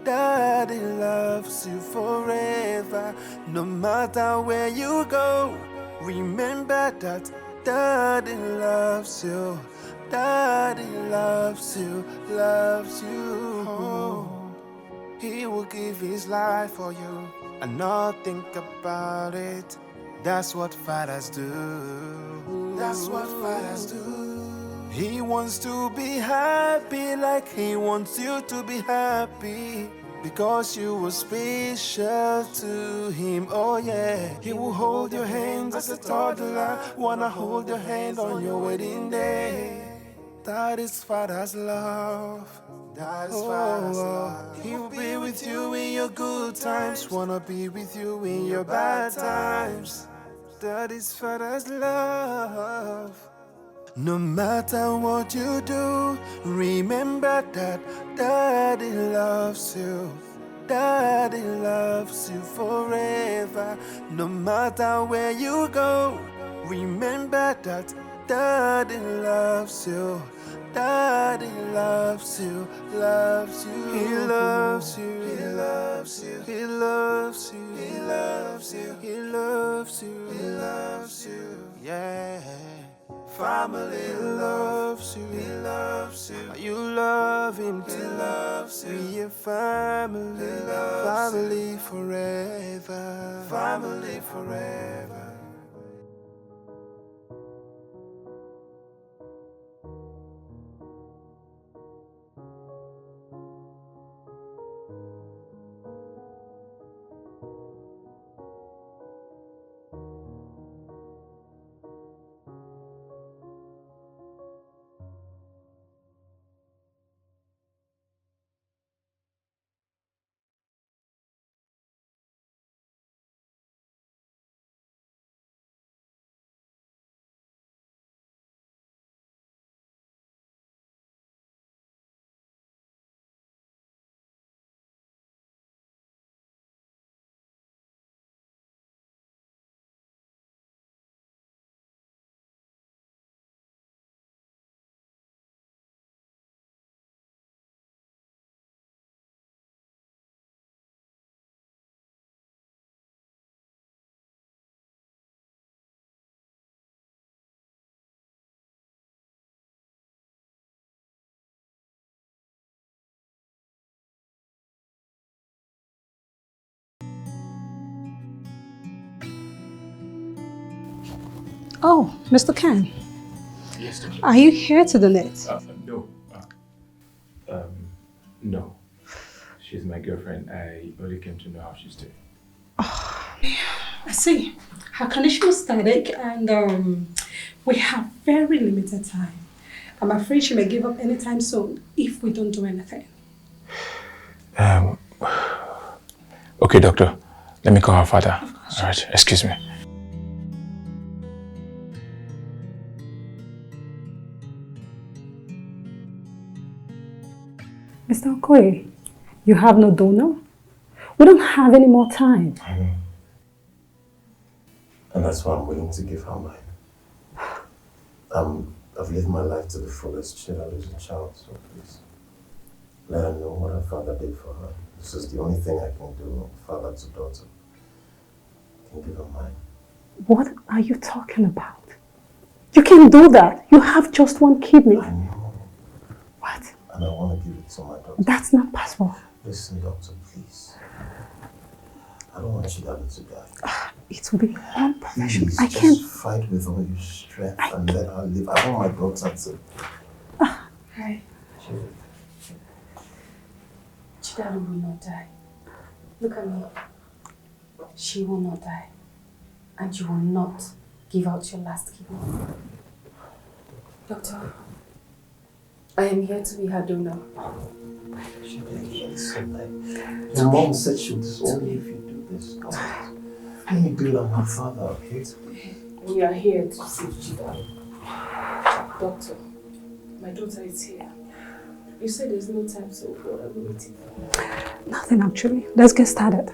Daddy loves you forever. No matter where you go, remember that Daddy loves you. Daddy loves you, loves you. Oh, he will give his life for you and not think about it. That's what fathers do. That's what fathers do. He wants to be happy like he wants you to be happy. Because you were special to him, oh yeah. He will hold your hands as a toddler, wanna hold your hand on your wedding day. That is father's love. That is father's love. He will be with you in your good times, wanna be with you in your bad times. That is father's love. No matter what you do, remember that Daddy loves you. Daddy loves you forever. No matter where you go, remember that Daddy loves you. Daddy loves you, loves you. He loves you, he loves you, he loves you, he loves you, he loves you, he loves you. Yeah. Family loves you, he loves you. You love him too, he loves you. Be a family, family forever, family forever. Oh, Mr. Ken. Yes, doctor. Are you here to donate? No. No. She's my girlfriend. I only came to know how she's doing. I see. Her condition was static and we have very limited time. I'm afraid she may give up anytime soon if we don't do anything. Okay, doctor. Let me call her father. All right, excuse me. Mr. Okoye, you have no donor? We don't have any more time. I know. And that's why I'm willing to give her mine. I've lived my life to the fullest. She had lose a child, so please let her know what her father did for her. This is the only thing I can do, father to daughter. I can give her mine. What are you talking about? You can't do that. You have just one kidney. I know. What? And I want to give it to my daughter. That's not possible. Listen, doctor, please. I don't want Chidali to die. It will be unprofessional. Please, I can't. just fight with all your strength and let her live. I want my daughter to. Hi. Chidali will not die. Look at me. She will not die. And you will not give out your last kidney. Doctor, I am here to be her donor. Your mom said she would disown me if you do this. Let me build on her father, okay? We are here to save Chidali. Doctor, my daughter is here. You said there's no time, so what are we waiting for? Nothing actually. Let's get started.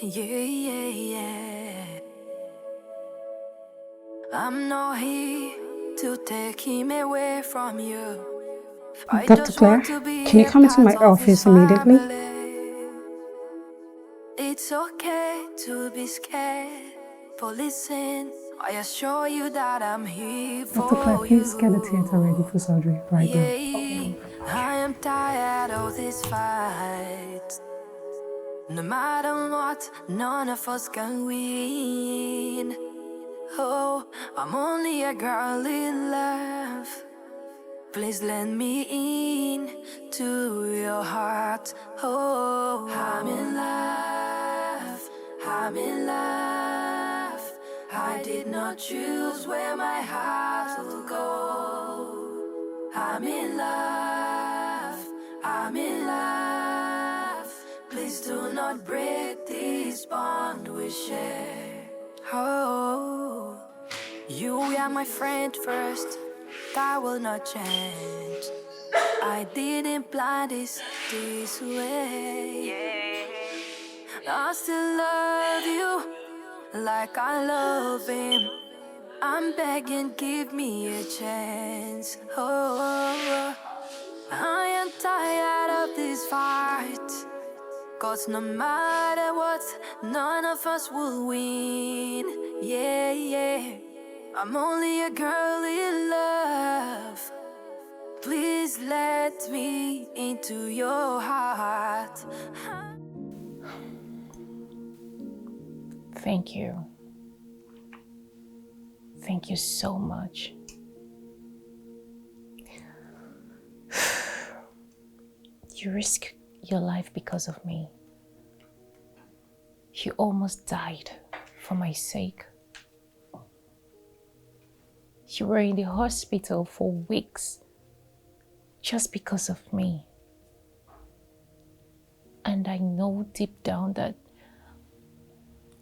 Yeah. I'm not here to take him away from you. Dr. Claire, can you come into my office immediately? It's okay to be scared, but listen, I assure you that I'm here for Dr. Claire, please get the theater ready for surgery right now. Okay. I am tired of this fight. No matter what, none of us can win. Oh, I'm only a girl in love. Please let me in to your heart. Oh, I'm in love. I'm in love. I did not choose where my heart will go. I'm in love. I'm in love. Please do not break this bond we share. Oh, you are my friend first. That will not change. I didn't plan this way. I still love you like I love him. I'm begging, give me a chance. Oh, I am tired of this fight. 'Cause no matter what, none of us will win. Yeah. I'm only a girl in love. Please let me into your heart. Thank you. Thank you so much. You risked your life because of me. You almost died for my sake. You were in the hospital for weeks just because of me. And I know deep down that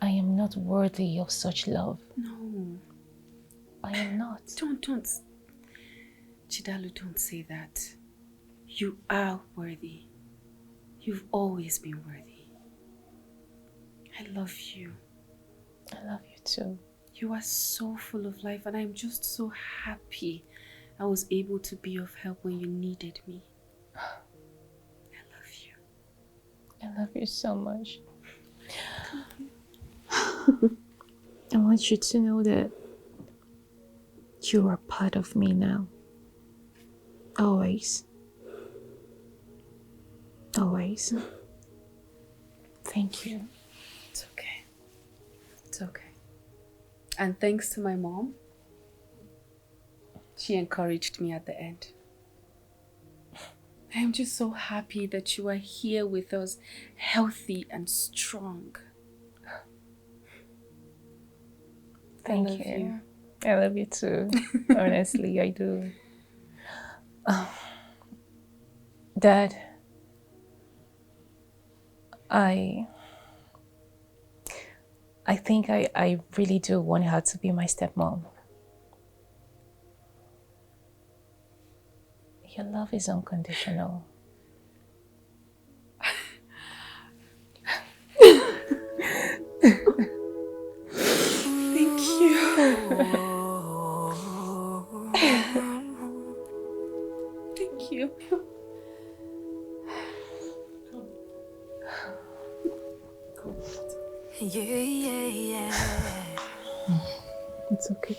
I am not worthy of such love. No. I am not. Don't. Chidalu, don't say that. You are worthy. You've always been worthy. I love you. I love you too. You are so full of life and I'm just so happy I was able to be of help when you needed me. I love you. I love you so much. I want you to know that You are part of me now. Always. Always. Thank you. It's okay. It's okay. And thanks to my mom, she encouraged me at the end. I'm just so happy that you are here with us, healthy and strong. Thank you. I love you too. Honestly, I do. Dad, I think I really do want her to be my stepmom. Your love is unconditional. Thank you. Thank you. Yeah. It's okay.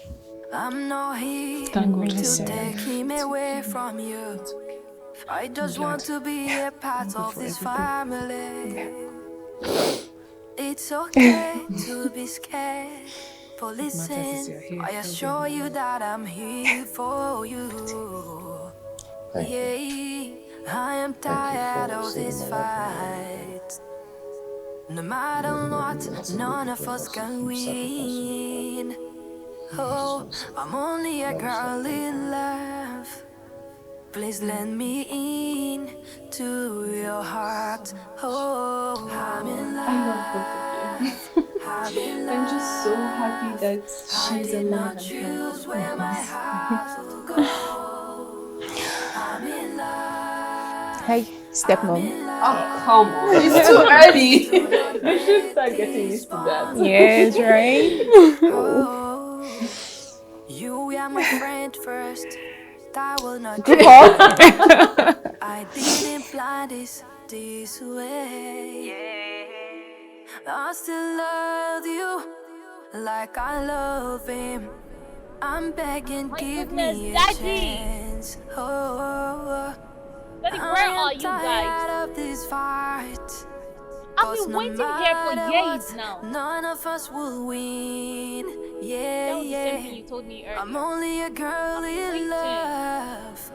I'm not here to take him away from you. I just want to be a part of this family. It's okay to be scared, but listen, I assure you that I'm here for you. Yeah, I am tired of this fight. No matter what, none of us can win. Oh, I'm only a girl in love. Please let me in to your heart. Oh, I'm in love. I love both of you. I'm just so happy that she's alive and healthy. Hey, stepmom. Oh, come on. It's too early. You should start getting used to that. Yes, right? You are my friend first. That will not Group change. up. I didn't plan this way. I still love you like I love him. I'm begging, give me a chance. Oh, Daddy, where are you guys? of this fight. I've been waiting here for years now. None of us will win. Yeah, That was the same thing you told me earlier. I'm only a girl in love.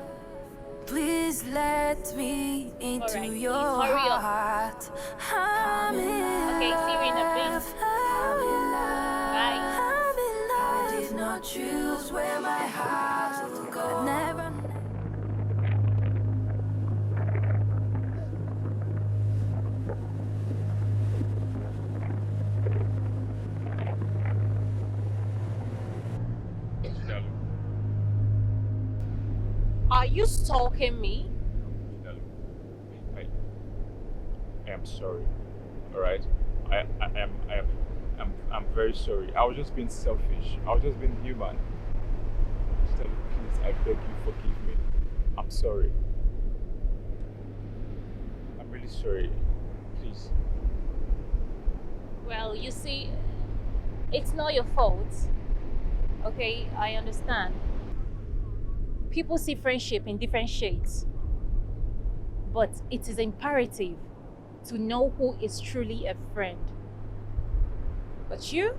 Please let me into your hurry up. heart. I'm in Okay, see you in a bit. Bye. I did not choose where my heart will go. Never. Are you stalking me? I am sorry. All right. I'm very sorry. I was just being selfish. I was just being human. Stella, please, I beg you, forgive me. I'm sorry. I'm really sorry. Please. Well, you see, it's not your fault. Okay, I understand. People see friendship in different shades. But it is imperative to know who is truly a friend. But you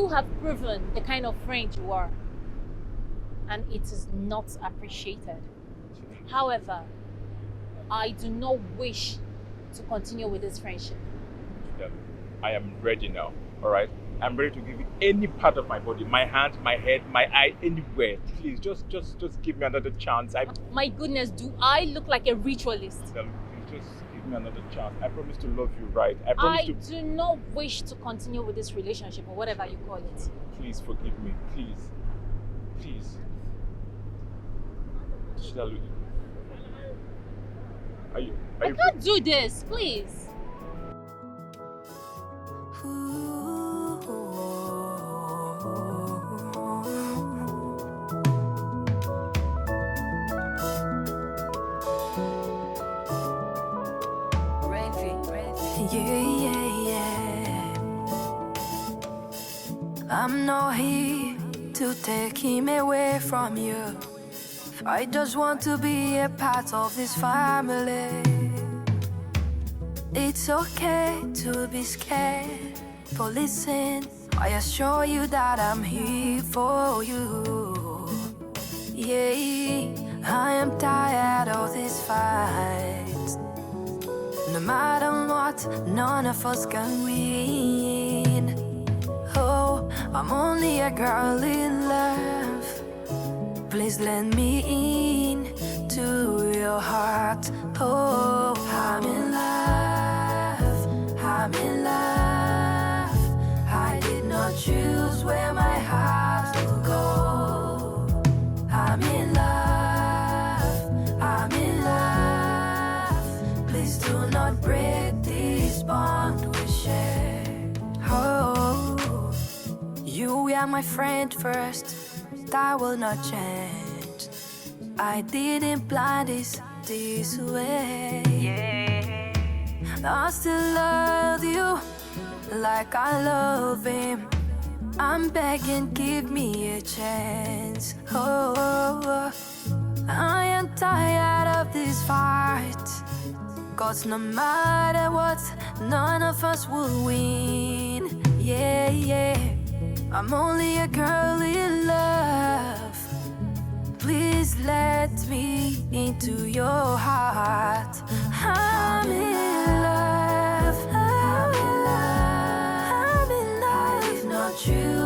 have proven the kind of friend you are. And it is not appreciated. However, I do not wish to continue with this friendship. I am ready now, all right? I'm ready to give you any part of my body, my hand, my head, my eye, anywhere. Please, just give me another chance. My goodness, do I look like a ritualist? Please just give me another chance. I promise to love you right. I do not wish to continue with this relationship or whatever you call it. Please forgive me, please. Please. I can't do this, please. Yeah. I'm not here to take him away from you. I just want to be a part of this family. It's okay to be scared, but listen, I assure you that I'm here for you. Yeah, I am tired of this fight. No matter what, none of us can win. Oh, I'm only a girl in love. Please let me in to your heart. Oh, I'm in love, I'm in love. I did not choose where my heart will go. I'm in love, I'm in love. Please do not break this bond we share. Oh, you were my friend first, that will not change. I didn't plan this way. I still love you like I love him. I'm begging, give me a chance. Oh, I am tired of this fight. 'Cause no matter what, none of us will win. Yeah, I'm only a girl in love. Please let me into your heart. I'm in love, I'm in love, I'm in love. If not you,